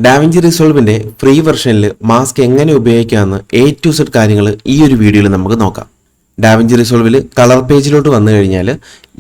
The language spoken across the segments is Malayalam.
ഡാവിഞ്ചി റിസോൾവിന്റെ ഫ്രീ വെർഷനിൽ മാസ്ക് എങ്ങനെ ഉപയോഗിക്കാമെന്ന് A to Z കാര്യങ്ങൾ ഈ ഒരു വീഡിയോയിൽ നമുക്ക് നോക്കാം. ഡാവിഞ്ചി റിസോൾവിൽ കളർ പേജിലോട്ട് വന്നു കഴിഞ്ഞാൽ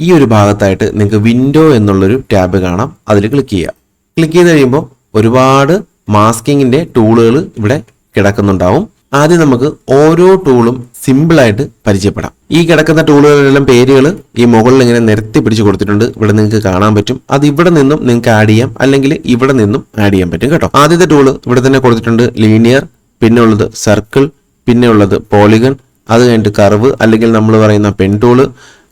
ഈ ഒരു ഭാഗത്തായിട്ട് നിങ്ങൾക്ക് വിൻഡോ എന്നുള്ളൊരു ടാബ് കാണാം. അതിൽ ക്ലിക്ക് ചെയ്യുക. ക്ലിക്ക് ചെയ്ത് കഴിയുമ്പോൾ ഒരുപാട് മാസ്കിങ്ങിന്റെ ടൂളുകൾ ഇവിടെ കിടക്കുന്നുണ്ടാവും. ആദ്യം നമുക്ക് ഓരോ ടൂളും സിമ്പിളായിട്ട് പരിചയപ്പെടാം. ഈ കിടക്കുന്ന ടൂളുകളെല്ലാം പേരുകൾ ഈ മുകളിൽ ഇങ്ങനെ നിരത്തി പിടിച്ച് കൊടുത്തിട്ടുണ്ട്. ഇവിടെ നിങ്ങൾക്ക് കാണാൻ പറ്റും. അത് ഇവിടെ നിന്നും നിങ്ങൾക്ക് ആഡ് ചെയ്യാം, അല്ലെങ്കിൽ ഇവിടെ നിന്നും ആഡ് ചെയ്യാൻ പറ്റും കേട്ടോ. ആദ്യത്തെ ടൂള് ഇവിടെ തന്നെ കൊടുത്തിട്ടുണ്ട് ലീനിയർ, പിന്നെ ഉള്ളത് സർക്കിൾ, പിന്നെ ഉള്ളത് പോളിഗൺ, അത് കഴിഞ്ഞിട്ട് കർവ് അല്ലെങ്കിൽ നമ്മൾ പറയുന്ന പെൻ ടൂള്,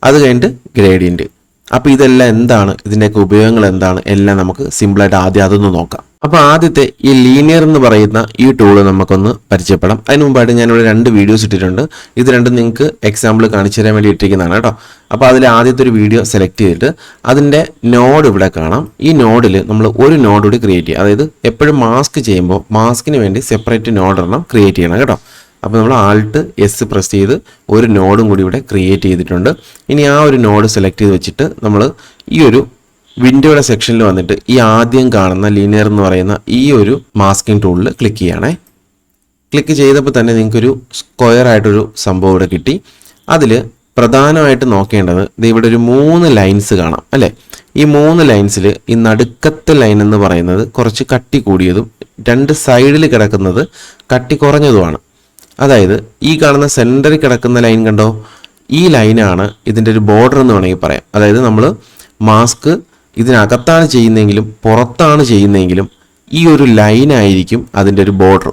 അത് കഴിഞ്ഞിട്ട് ഗ്രേഡിയന്റ്. അപ്പൊ ഇതെല്ലാം എന്താണ്, ഇതിന്റെയൊക്കെ ഉപയോഗങ്ങൾ എന്താണ്, എല്ലാം നമുക്ക് സിമ്പിളായിട്ട് ആദ്യം അതൊന്ന് നോക്കാം. അപ്പൊ ആദ്യത്തെ ഈ ലീനിയർ എന്ന് പറയുന്ന ഈ ടൂള് നമുക്കൊന്ന് പരിചയപ്പെടാം. അതിന് മുമ്പായിട്ട് ഞാനിവിടെ 2 വീഡിയോസ് ഇട്ടിട്ടുണ്ട്. ഇത് രണ്ടും നിങ്ങൾക്ക് എക്സാമ്പിൾ കാണിച്ചു തരാൻ വേണ്ടി ഇട്ടിരിക്കുന്നതാണ് കേട്ടോ. അപ്പോൾ അതിൽ ആദ്യത്തെ ഒരു വീഡിയോ സെലക്ട് ചെയ്തിട്ട് അതിന്റെ നോഡ് ഇവിടെ കാണാം. ഈ നോഡിൽ നമ്മൾ ഒരു നോഡ് കൂടി ക്രിയേറ്റ് ചെയ്യുക. അതായത് എപ്പോഴും മാസ്ക് ചെയ്യുമ്പോൾ മാസ്കിന് വേണ്ടി സെപ്പറേറ്റ് നോഡ് ഒരെണ്ണം ക്രിയേറ്റ് ചെയ്യണം കേട്ടോ. അപ്പോൾ നമ്മൾ Alt S പ്രസ് ചെയ്ത് ഒരു നോഡും കൂടി ഇവിടെ ക്രിയേറ്റ് ചെയ്തിട്ടുണ്ട്. ഇനി ആ ഒരു നോഡ് സെലക്ട് ചെയ്ത് വെച്ചിട്ട് നമ്മൾ ഈ ഒരു വിൻഡോയുടെ സെക്ഷനിൽ വന്നിട്ട് ഈ ആദ്യം കാണുന്ന ലീനിയർ എന്ന് പറയുന്ന ഈ ഒരു മാസ്കിംഗ് ടൂളിൽ ക്ലിക്ക് ചെയ്യണേ. ക്ലിക്ക് ചെയ്തപ്പോൾ തന്നെ നിങ്ങൾക്കൊരു സ്ക്വയർ ആയിട്ടൊരു സംഭവം ഇവിടെ കിട്ടി. അതിൽ പ്രധാനമായിട്ട് നോക്കേണ്ടത് ഇവിടെ ഒരു 3 ലൈൻസ് കാണാം അല്ലേ. ഈ 3 ലൈൻസിൽ ഈ നടുക്കത്തെ ലൈൻ എന്ന് പറയുന്നത് കുറച്ച് കട്ടി കൂടിയതും 2 സൈഡിൽ കിടക്കുന്നത് കട്ടി കുറഞ്ഞതുമാണ്. അതായത് ഈ കാണുന്ന സെൻറ്ററിൽ കിടക്കുന്ന ലൈൻ കണ്ടോ, ഈ ലൈനാണ് ഇതിൻ്റെ ഒരു ബോർഡർ എന്ന് വേണമെങ്കിൽ പറയാം. അതായത് നമ്മൾ മാസ്ക് ഇതിനകത്താണ് ചെയ്യുന്നതെങ്കിലും പുറത്താണ് ചെയ്യുന്നതെങ്കിലും ഈ ഒരു ലൈനായിരിക്കും അതിൻ്റെ ഒരു ബോർഡർ.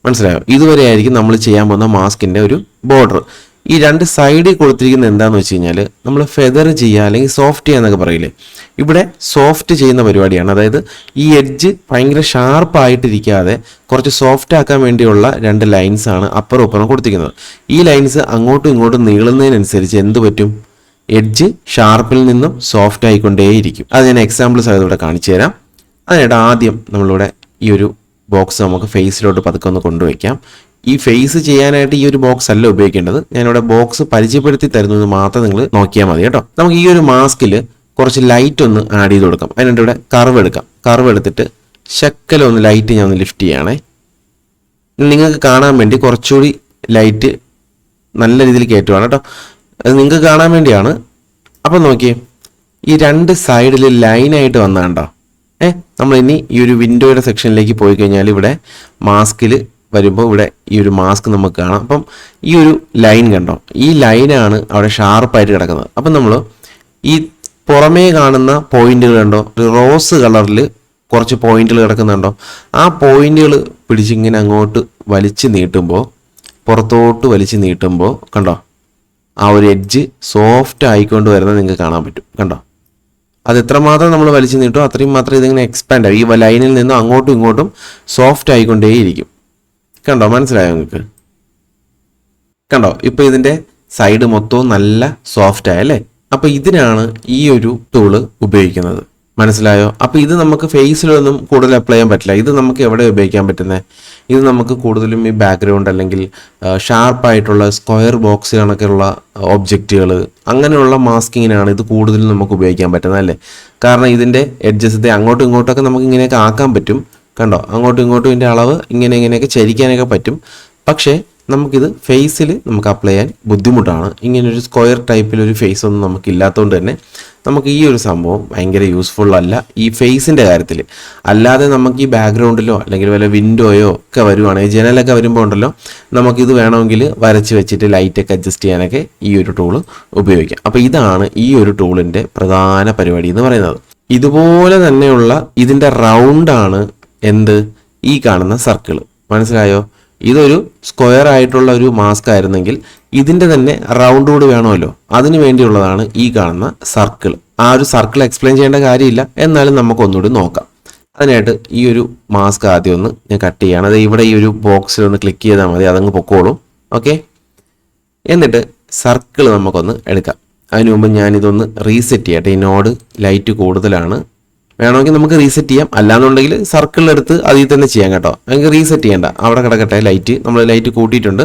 മനസ്സിലായോ? ഇതുവരെ ആയിരിക്കും നമ്മൾ ചെയ്യാൻ പോകുന്ന മാസ്കിൻ്റെ ഒരു ബോർഡർ. ഈ 2 സൈഡിൽ കൊടുത്തിരിക്കുന്നത് എന്താണെന്ന് വെച്ച് കഴിഞ്ഞാൽ നമ്മൾ ഫെദർ ചെയ്യുക അല്ലെങ്കിൽ സോഫ്റ്റ് ചെയ്യുക എന്നൊക്കെ പറയില്ലേ, ഇവിടെ സോഫ്റ്റ് ചെയ്യുന്ന പരിപാടിയാണ്. അതായത് ഈ എഡ്ജ് ഭയങ്കര ഷാർപ്പായിട്ടിരിക്കാതെ കുറച്ച് സോഫ്റ്റ് ആക്കാൻ വേണ്ടിയുള്ള 2 ലൈൻസാണ് അപ്പുറം ഇപ്പുറം കൊടുത്തിരിക്കുന്നത്. ഈ ലൈൻസ് അങ്ങോട്ടും ഇങ്ങോട്ടും നീളുന്നതിനനുസരിച്ച് എന്ത് പറ്റും, എഡ്ജ് ഷാർപ്പിൽ നിന്നും സോഫ്റ്റ് ആയിക്കൊണ്ടേയിരിക്കും. അത് ഞാൻ എക്സാമ്പിൾസ് ആയത് ഇവിടെ കാണിച്ചു തരാം. അതിനായിട്ട് ആദ്യം നമ്മളിവിടെ ഈ ഒരു ബോക്സ് നമുക്ക് ഫേസിലോട്ട് പതുക്കെ ഒന്ന് കൊണ്ടുവയ്ക്കാം. ഈ ഫേസ് ചെയ്യാനായിട്ട് ഈ ഒരു ബോക്സ് അല്ല ഉപയോഗിക്കേണ്ടത്. ഞാനിവിടെ ബോക്സ് പരിചയപ്പെടുത്തി തരുന്നത് മാത്രം നിങ്ങൾ നോക്കിയാൽ മതി കേട്ടോ. നമുക്ക് ഈ ഒരു മാസ്കിൽ കുറച്ച് ലൈറ്റ് ഒന്ന് ആഡ് ചെയ്ത് കൊടുക്കാം. അതിനായിട്ട് ഇവിടെ കർവ് എടുക്കാം. കർവ് എടുത്തിട്ട് ശക്കലൊന്ന് ലൈറ്റ് ഞാൻ ഒന്ന് ലിഫ്റ്റ് ചെയ്യണേ. നിങ്ങൾക്ക് കാണാൻ വേണ്ടി കുറച്ചുകൂടി ലൈറ്റ് നല്ല രീതിയിൽ കയറ്റുവാണ് കേട്ടോ. അത് നിങ്ങൾക്ക് കാണാൻ വേണ്ടിയാണ്. അപ്പം നോക്കിയേ, ഈ 2 സൈഡിൽ ലൈനായിട്ട് വന്നാണ്ടോ. നമ്മൾ ഇനി ഈ ഒരു വിൻഡോയുടെ സെക്ഷനിലേക്ക് പോയി കഴിഞ്ഞാൽ ഇവിടെ മാസ്കിൽ വരുമ്പോൾ ഇവിടെ ഈ ഒരു മാസ്ക് നമുക്ക് കാണാം. അപ്പം ഈ ഒരു ലൈൻ കണ്ടോ, ഈ ലൈനാണ് അവിടെ ഷാർപ്പായിട്ട് കിടക്കുന്നത്. അപ്പം നമ്മൾ ഈ പുറമേ കാണുന്ന പോയിന്റുകൾ കണ്ടോ, ഒരു റോസ് കളറിൽ കുറച്ച് പോയിന്റുകൾ കിടക്കുന്നുണ്ടോ, ആ പോയിന്റുകൾ പിടിച്ചിങ്ങനെ അങ്ങോട്ട് വലിച്ചു നീട്ടുമ്പോൾ, പുറത്തോട്ട് വലിച്ചു നീട്ടുമ്പോൾ കണ്ടോ, ആ ഒരു എഡ്ജ് സോഫ്റ്റ് ആയിക്കൊണ്ട് വരുന്നത് നിങ്ങൾക്ക് കാണാൻ പറ്റും. കണ്ടോ, അത് എത്രമാത്രം നമ്മൾ വലിച്ചു നീട്ടോ അത്രയും മാത്രം ഇതിങ്ങനെ എക്സ്പാൻഡ് ആവും. ഈ ലൈനിൽ നിന്നും അങ്ങോട്ടും ഇങ്ങോട്ടും സോഫ്റ്റ് ആയിക്കൊണ്ടേയിരിക്കും. കണ്ടോ, മനസ്സിലായോ നിങ്ങൾക്ക്? കണ്ടോ, ഇപ്പൊ ഇതിന്റെ സൈഡ് മൊത്തവും നല്ല സോഫ്റ്റ് ആയല്ലേ. അപ്പൊ ഇതിനാണ് ഈ ഒരു ടൂള് ഉപയോഗിക്കുന്നത്. മനസ്സിലായോ? അപ്പൊ ഇത് നമുക്ക് ഫേസിലൊന്നും കൂടുതൽ അപ്ലൈ ചെയ്യാൻ പറ്റില്ല. ഇത് നമുക്ക് എവിടെ ഉപയോഗിക്കാൻ പറ്റുന്നത്? ഇത് നമുക്ക് കൂടുതലും ഈ ബാക്ക്ഗ്രൗണ്ട് അല്ലെങ്കിൽ ഷാർപ്പായിട്ടുള്ള സ്ക്വയർ ബോക്സ് കണക്കുള്ള ഒബ്ജക്റ്റുകൾ അങ്ങനെയുള്ള മാസ്കിങ്ങിനാണ് ഇത് കൂടുതലും നമുക്ക് ഉപയോഗിക്കാൻ പറ്റുന്നത് അല്ലേ. കാരണം ഇതിൻ്റെ എഡ്ജസത്തെ അങ്ങോട്ടും ഇങ്ങോട്ടൊക്കെ നമുക്ക് ഇങ്ങനെയൊക്കെ ആക്കാൻ പറ്റും. കണ്ടോ, അങ്ങോട്ടും ഇങ്ങോട്ടും ഇതിൻ്റെ അളവ് ഇങ്ങനെയൊക്കെ ചരിക്കാനൊക്കെ പറ്റും. പക്ഷേ നമുക്കിത് ഫേസിൽ നമുക്ക് അപ്ലൈ ചെയ്യാൻ ബുദ്ധിമുട്ടാണ്. ഇങ്ങനൊരു സ്ക്വയർ ടൈപ്പിലൊരു ഫേസ് ഒന്നും നമുക്ക് ഇല്ലാത്തതുകൊണ്ട് തന്നെ നമുക്ക് ഈ ഒരു സംഭവം ഭയങ്കര യൂസ്ഫുൾ അല്ല ഈ ഫേസിൻ്റെ കാര്യത്തിൽ. അല്ലാതെ നമുക്ക് ഈ ബാക്ക്ഗ്രൗണ്ടിലോ അല്ലെങ്കിൽ വല്ല വിൻഡോയോ ഒക്കെ വരുവാണെങ്കിൽ, ജനലൊക്കെ വരുമ്പോൾ ഉണ്ടല്ലോ, നമുക്കിത് വേണമെങ്കിൽ വരച്ച് വെച്ചിട്ട് ലൈറ്റൊക്കെ അഡ്ജസ്റ്റ് ചെയ്യാനൊക്കെ ഈ ഒരു ടൂള് ഉപയോഗിക്കാം. അപ്പോൾ ഇതാണ് ഈ ഒരു ടൂളിൻ്റെ പ്രധാന പരിപാടി എന്ന് പറയുന്നത്. ഇതുപോലെ തന്നെയുള്ള ഇതിൻ്റെ റൗണ്ടാണ് എന്ത്, ഈ കാണുന്ന സർക്കിൾ. മനസ്സിലായോ? ഇതൊരു സ്ക്വയർ ആയിട്ടുള്ള ഒരു മാസ്ക് ആയിരുന്നെങ്കിൽ ഇതിൻ്റെ തന്നെ റൗണ്ട് കൂടി വേണമല്ലോ. അതിനു വേണ്ടിയുള്ളതാണ് ഈ കാണുന്ന സർക്കിൾ. ആ ഒരു സർക്കിൾ എക്സ്പ്ലെയിൻ ചെയ്യേണ്ട കാര്യമില്ല, എന്നാലും നമുക്കൊന്നുകൂടി നോക്കാം. അതിനായിട്ട് ഈ ഒരു മാസ്ക് ആദ്യം ഒന്ന് ഞാൻ കട്ട് ചെയ്യാണ്. അത് ഇവിടെ ഈ ഒരു ബോക്സിൽ ഒന്ന് ക്ലിക്ക് ചെയ്താൽ മതി, അതങ്ങ് പൊക്കോളും. ഓക്കെ, എന്നിട്ട് സർക്കിൾ നമുക്കൊന്ന് എടുക്കാം. അതിനു മുമ്പ് ഞാനിതൊന്ന് റീസെറ്റ് ചെയ്യട്ടെ. ഈ നോഡ് ലൈറ്റ് കൂടുതലാണ്, വേണമെങ്കിൽ നമുക്ക് റീസെറ്റ് ചെയ്യാം. അല്ലാന്നുണ്ടെങ്കിൽ സർക്കിളിലെടുത്ത് അതിൽ തന്നെ ചെയ്യാം കേട്ടോ. നമുക്ക് റീസെറ്റ് ചെയ്യേണ്ട, അവിടെ കിടക്കട്ടെ ലൈറ്റ്. നമ്മൾ ലൈറ്റ് കൂട്ടിയിട്ടുണ്ട്.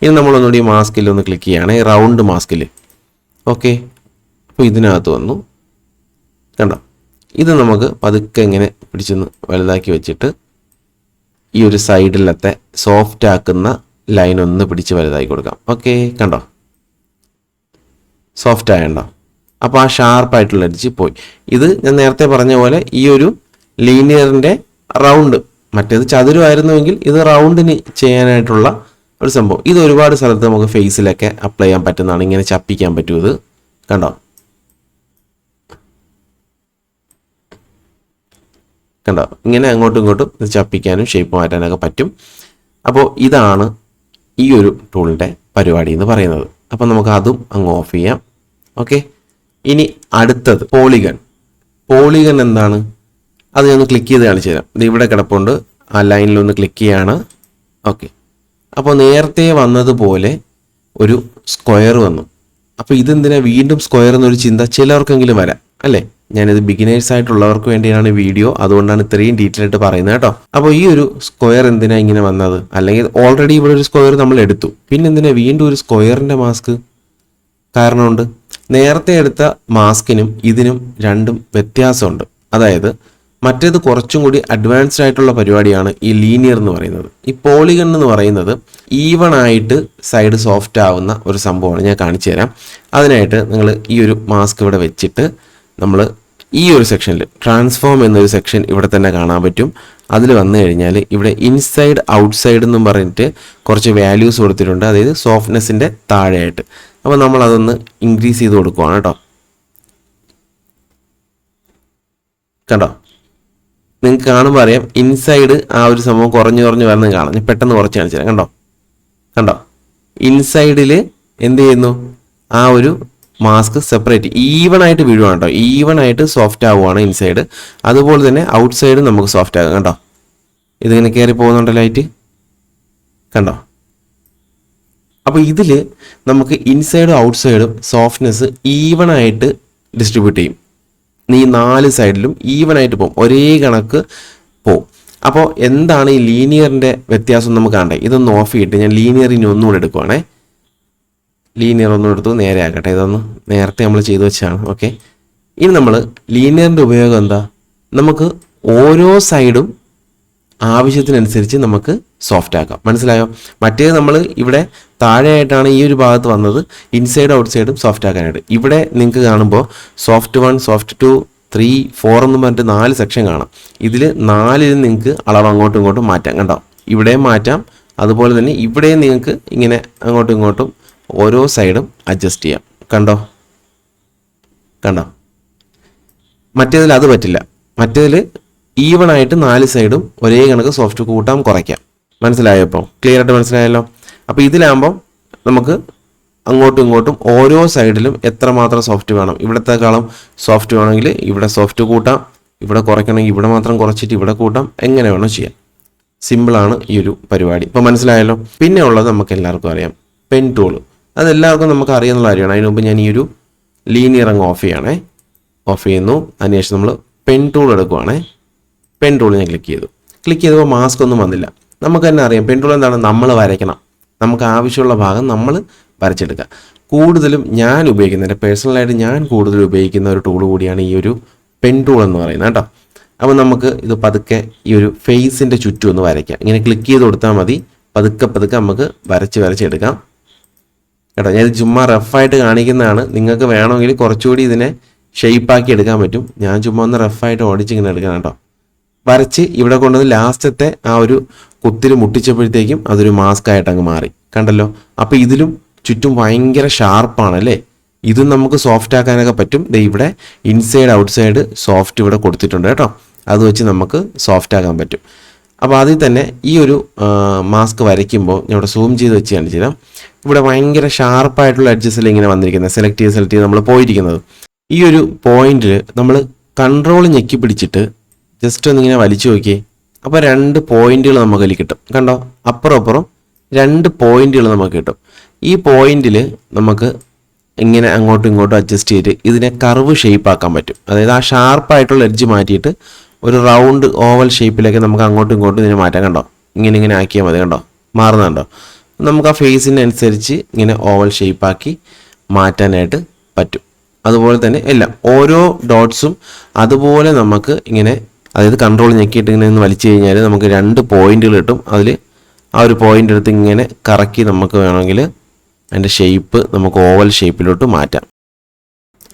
ഇനി നമ്മളൊന്നുകൂടി മാസ്കിൽ ഒന്ന് ക്ലിക്ക് ചെയ്യുകയാണ്, റൗണ്ട് മാസ്കിൽ. ഓക്കെ, അപ്പോൾ ഇതിനകത്ത് വന്നു. കണ്ടോ, ഇത് നമുക്ക് പതുക്കെ ഇങ്ങനെ പിടിച്ചൊന്ന് വലുതാക്കി വെച്ചിട്ട് ഈ ഒരു സൈഡിലത്തെ സോഫ്റ്റ് ആക്കുന്ന ലൈൻ ഒന്ന് പിടിച്ച് വലുതായി കൊടുക്കാം. ഓക്കെ, കണ്ടോ സോഫ്റ്റ് ആയണ്ടോ? അപ്പോൾ ആ ഷാർപ്പായിട്ടുള്ള എഡ്ജ് പോയി. ഇത് ഞാൻ നേരത്തെ പറഞ്ഞ പോലെ ഈ ഒരു ലീനിയറിൻ്റെ റൗണ്ട്, മറ്റേത് ചതുരമായിരുന്നുവെങ്കിൽ ഇത് റൗണ്ടിന് ചെയ്യാനായിട്ടുള്ള ഒരു സംഭവം. ഇത് ഒരുപാട് സ്ഥലത്ത് നമുക്ക് ഫേസിലൊക്കെ അപ്ലൈ ചെയ്യാൻ പറ്റുന്നതാണ്. ഇങ്ങനെ ചപ്പിക്കാൻ പറ്റും. ഇത് കണ്ടോ കണ്ടോ ഇങ്ങനെ അങ്ങോട്ടും ഇങ്ങോട്ടും ഇത് ചപ്പിക്കാനും ഷേപ്പ് മാറ്റാനൊക്കെ പറ്റും. അപ്പോൾ ഇതാണ് ഈ ഒരു ടൂളിൻ്റെ പരിപാടി എന്ന് പറയുന്നത്. അപ്പോൾ നമുക്ക് അതും അങ്ങ് ഓഫ് ചെയ്യാം. ഓക്കെ, ഇനി അടുത്തത് പോളിഗൺ. പോളിഗൺ എന്താണ്? അത് ഞാൻ ഒന്ന് ക്ലിക്ക് ചെയ്ത് കാണിച്ചു തരാം. ഇത് ഇവിടെ കിടപ്പുണ്ട്. ആ ലൈനിലൊന്ന് ക്ലിക്ക് ചെയ്യാണ്. ഓക്കെ, അപ്പോൾ നേരത്തെ വന്നതുപോലെ ഒരു സ്ക്വയർ വന്നു. അപ്പോൾ ഇതെന്തിനാ വീണ്ടും സ്ക്വയർ എന്നൊരു ചിന്ത ചിലർക്കെങ്കിലും വരാം അല്ലേ? ഞാനിത് ബിഗിനേഴ്സ് ആയിട്ടുള്ളവർക്ക് വേണ്ടിയാണ് വീഡിയോ, അതുകൊണ്ടാണ് ഇത്രയും ഡീറ്റെയിൽ ആയിട്ട് പറയുന്നത് കേട്ടോ. അപ്പോൾ ഈ ഒരു സ്ക്വയർ എന്തിനാ ഇങ്ങനെ വന്നത്? അല്ലെങ്കിൽ ഓൾറെഡി ഇവിടെ ഒരു സ്ക്വയർ നമ്മൾ എടുത്തു, പിന്നെ എന്തിനാ വീണ്ടും ഒരു സ്ക്വയറിൻ്റെ മാസ്ക്? കാരണമുണ്ട്. നേരത്തെ എടുത്ത മാസ്കിനും ഇതിനും രണ്ടും വ്യത്യാസമുണ്ട്. അതായത് മറ്റേത് കുറച്ചും കൂടി അഡ്വാൻസ്ഡ് ആയിട്ടുള്ള പരിപാടിയാണ് ഈ ലീനിയർ എന്ന് പറയുന്നത്. ഈ പോളിഗൺ എന്ന് പറയുന്നത് ഈവൺ ആയിട്ട് സൈഡ് സോഫ്റ്റ് ആവുന്ന ഒരു സംഭവമാണ്. ഞാൻ കാണിച്ചു തരാം. അതിനായിട്ട് നിങ്ങൾ ഈ ഒരു മാസ്ക് ഇവിടെ വെച്ചിട്ട് നമ്മൾ ഈ ഒരു സെക്ഷനിൽ ട്രാൻസ്ഫോം എന്നൊരു സെക്ഷൻ ഇവിടെ തന്നെ കാണാൻ പറ്റും. അതിൽ വന്നു കഴിഞ്ഞാൽ ഇവിടെ ഇൻസൈഡ് ഔട്ട്സൈഡ് എന്നും പറഞ്ഞിട്ട് കുറച്ച് വാല്യൂസ് കൊടുത്തിട്ടുണ്ട്. അതായത് സോഫ്റ്റ്നെസ്സിൻ്റെ താഴെയായിട്ട്. അപ്പോൾ നമ്മൾ അതൊന്ന് ഇൻക്രീസ് ചെയ്ത് കൊടുക്കുവാണ് കേട്ടോ. കണ്ടോ, നിങ്ങൾക്ക് കാണുമ്പോൾ അറിയാം ഇൻസൈഡ് ആ ഒരു സംഭവം കുറഞ്ഞു വരുന്നത് കാണാം. ഞാൻ പെട്ടെന്ന് കുറച്ച് കാണിച്ചു തരാം. കണ്ടോ ഇൻസൈഡിൽ എന്ത് ചെയ്യുന്നു? ആ ഒരു മാസ്ക് സെപ്പറേറ്റ് ഈവൺ ആയിട്ട് വീഴുവാണ് കേട്ടോ. ഈവൺ ആയിട്ട് സോഫ്റ്റ് ആവുകയാണ് ഇൻസൈഡ്. അതുപോലെ തന്നെ ഔട്ട് സൈഡ് നമുക്ക് സോഫ്റ്റ് ആകും. കണ്ടോ ഇതിങ്ങനെ കയറി പോകുന്നുണ്ട് ലൈറ്റ്. കണ്ടോ, അപ്പോൾ ഇതിൽ നമുക്ക് ഇൻസൈഡും ഔട്ട് സൈഡും സോഫ്റ്റ്നെസ് ഈവൺ ആയിട്ട് ഡിസ്ട്രിബ്യൂട്ട് ചെയ്യും. ഈ 4 സൈഡിലും ഈവൻ ആയിട്ട് പോകും, ഒരേ കണക്ക് പോകും. അപ്പോൾ എന്താണ് ഈ ലീനിയറിൻ്റെ വ്യത്യാസം നമുക്ക് കാണണ്ടേ? ഇതൊന്ന് ഓഫ് ചെയ്തിട്ട് ഞാൻ ലീനിയറിന് ഒന്നുകൂടെ എടുക്കുവാണേ. ലീനിയർ ഒന്നും എടുത്തു നേരെ ആക്കട്ടെ. ഇതൊന്ന് നേരത്തെ നമ്മൾ ചെയ്തു വെച്ചാണ്. ഓക്കെ, ഇനി നമ്മൾ ലീനിയറിൻ്റെ ഉപയോഗം എന്താ? നമുക്ക് ഓരോ സൈഡും ആവശ്യത്തിനനുസരിച്ച് നമുക്ക് സോഫ്റ്റ് ആക്കാം. മനസ്സിലായോ? മറ്റേത് നമ്മൾ ഇവിടെ താഴെയായിട്ടാണ് ഈ ഒരു ഭാഗത്ത് വന്നത്, ഇൻസൈഡ് ഔട്ട് സൈഡും സോഫ്റ്റ് ആക്കാനായിട്ട്. ഇവിടെ നിങ്ങൾക്ക് കാണുമ്പോൾ സോഫ്റ്റ് 1, സോഫ്റ്റ് 2, 3, 4 എന്നും പറഞ്ഞിട്ട് 4 സെക്ഷൻ കാണാം. ഇതിൽ 4 നിങ്ങൾക്ക് അളവ് അങ്ങോട്ടും ഇങ്ങോട്ടും മാറ്റാം. കണ്ടോ, ഇവിടെയും മാറ്റാം. അതുപോലെ തന്നെ ഇവിടെയും നിങ്ങൾക്ക് ഇങ്ങനെ അങ്ങോട്ടും ഇങ്ങോട്ടും ഓരോ സൈഡും അഡ്ജസ്റ്റ് ചെയ്യാം. കണ്ടോ മറ്റേതിൽ അത് പറ്റില്ല. മറ്റേതിൽ ഈവൺ ആയിട്ട് 4 സൈഡും ഒരേ കണക്ക് സോഫ്റ്റ് കൂട്ടാം കുറയ്ക്കാം. മനസ്സിലായോ? ഇപ്പോൾ ക്ലിയർ ആയിട്ട് മനസ്സിലായല്ലോ. അപ്പോൾ ഇതിലാകുമ്പം നമുക്ക് അങ്ങോട്ടും ഇങ്ങോട്ടും ഓരോ സൈഡിലും എത്രമാത്രം സോഫ്റ്റ് വേണം, ഇവിടത്തെക്കാളും സോഫ്റ്റ് വേണമെങ്കിൽ ഇവിടെ സോഫ്റ്റ് കൂട്ടാം, ഇവിടെ കുറയ്ക്കണമെങ്കിൽ ഇവിടെ മാത്രം കുറച്ചിട്ട് ഇവിടെ കൂട്ടാം, എങ്ങനെ വേണം ചെയ്യാം. സിമ്പിളാണ് ഈ ഒരു പരിപാടി. ഇപ്പോൾ മനസ്സിലായല്ലോ. പിന്നെ ഉള്ളത് നമുക്ക് എല്ലാവർക്കും അറിയാം, പെൻ ടൂൾ. അതെല്ലാവർക്കും നമുക്ക് അറിയാവുന്ന കാര്യമാണ്. അതിന് മുമ്പ് ഞാൻ ഈ ഒരു ലീനിയർ അങ്ങ് ഓഫ് ചെയ്യണേ. ഓഫ് ചെയ്യുന്നു. അതിനുശേഷം നമ്മൾ പെൻ ടൂൾ എടുക്കുവാണേ. പെൻ ടൂൾ ഞാൻ ക്ലിക്ക് ചെയ്തപ്പോൾ മാസ്ക് ഒന്നും വന്നില്ല. നമുക്ക് തന്നെ അറിയാം പെൻ ടൂൾ എന്താണ്? നമ്മൾ വരയ്ക്കണം. നമുക്ക് ആവശ്യമുള്ള ഭാഗം നമ്മൾ വരച്ചെടുക്കുക. കൂടുതലും ഞാൻ ഉപയോഗിക്കുന്ന, എൻ്റെ പേഴ്സണലായിട്ട് ഞാൻ കൂടുതൽ ഉപയോഗിക്കുന്ന ഒരു ടൂൾ കൂടിയാണ് ഈ ഒരു പെൻ ടൂൾ എന്ന് പറയുന്നത് കേട്ടോ. അപ്പോൾ നമുക്ക് ഇത് പതുക്കെ ഈ ഒരു ഫേസിൻ്റെ ചുറ്റും ഒന്ന് വരയ്ക്കാം. ഇങ്ങനെ ക്ലിക്ക് ചെയ്ത് കൊടുത്താൽ മതി. പതുക്കെ നമുക്ക് വരച്ചെടുക്കാം കേട്ടോ. ഞാൻ ഇത് ചുമ്മാ റഫായിട്ട് കാണിക്കുന്നതാണ്. നിങ്ങൾക്ക് വേണമെങ്കിൽ കുറച്ചുകൂടി ഇതിനെ ഷെയ്പ്പാക്കി എടുക്കാൻ പറ്റും. ഞാൻ ചുമ്മാ ഒന്ന് റഫായിട്ട് ഓടിച്ചിങ്ങനെ എടുക്കണം കേട്ടോ. വരച്ച് ഇവിടെ കൊണ്ടുവന്ന് ലാസ്റ്റത്തെ ആ ഒരു കുത്തിൽ മുട്ടിച്ചപ്പോഴത്തേക്കും അതൊരു മാസ്ക് ആയിട്ട് അങ്ങ് മാറി. കണ്ടല്ലോ. അപ്പോൾ ഇതിലും ചുറ്റും ഭയങ്കര ഷാർപ്പാണ് അല്ലേ? ഇതും നമുക്ക് സോഫ്റ്റ് ആക്കാനൊക്കെ പറ്റും. ഇവിടെ ഇൻസൈഡ് ഔട്ട് സൈഡ് സോഫ്റ്റ് ഇവിടെ കൊടുത്തിട്ടുണ്ട് കേട്ടോ. അത് വെച്ച് നമുക്ക് സോഫ്റ്റ് ആക്കാൻ പറ്റും. അപ്പോൾ അതിൽ തന്നെ ഈ ഒരു മാസ്ക് വരയ്ക്കുമ്പോൾ ഞാൻ ഇവിടെ സൂം ചെയ്ത് വെച്ച് കാണിച്ചു തരാം. ഇവിടെ ഭയങ്കര ഷാർപ്പായിട്ടുള്ള എഡ്ജസിൽ ഇങ്ങനെ വന്നിരിക്കുന്നത് സെലക്ട് ചെയ്ത് നമ്മൾ പോയിരിക്കുന്നത്. ഈ ഒരു പോയിന്റിൽ നമ്മൾ കൺട്രോൾ ഞെക്കി പിടിച്ചിട്ട് ജസ്റ്റ് ഒന്നിങ്ങനെ വലിച്ചു നോക്കിയേ. അപ്പോൾ 2 പോയിന്റുകൾ നമുക്ക് അതിൽ കിട്ടും. കണ്ടോ, അപ്പുറം 2 പോയിന്റുകൾ നമുക്ക് കിട്ടും. ഈ പോയിന്റിൽ നമുക്ക് ഇങ്ങനെ അങ്ങോട്ടും ഇങ്ങോട്ടും അഡ്ജസ്റ്റ് ചെയ്തിട്ട് ഇതിനെ കർവ് ഷേപ്പ് ആക്കാൻ പറ്റും. അതായത് ആ ഷാർപ്പായിട്ടുള്ള എഡ്ജ് മാറ്റിയിട്ട് ഒരു റൗണ്ട് ഓവൽ ഷേപ്പിലേക്ക് നമുക്ക് അങ്ങോട്ടും ഇങ്ങോട്ടും ഇതിനെ മാറ്റാം. കണ്ടോ, ഇങ്ങനെ ആക്കിയാൽ മതി. കണ്ടോ, മാറുന്നുണ്ടോ? നമുക്ക് ആ ഫേസിനനുസരിച്ച് ഇങ്ങനെ ഓവൽ ഷേപ്പാക്കി മാറ്റാനായിട്ട് പറ്റും. അതുപോലെ തന്നെ എല്ലാം ഓരോ ഡോട്ട്സും അതുപോലെ നമുക്ക് ഇങ്ങനെ അതായത് കൺട്രോൾ ഞെക്കിയിട്ട് ഇങ്ങനെ ഒന്ന് വലിച്ചു കഴിഞ്ഞാൽ നമുക്ക് 2 പോയിന്റുകൾ കിട്ടും. അതിൽ ആ ഒരു പോയിന്റ് എടുത്ത് ഇങ്ങനെ കറക്കി നമുക്ക് വേണമെങ്കിൽ അതിൻ്റെ ഷേപ്പ് നമുക്ക് ഓവൽ ഷേപ്പിലോട്ട് മാറ്റാം.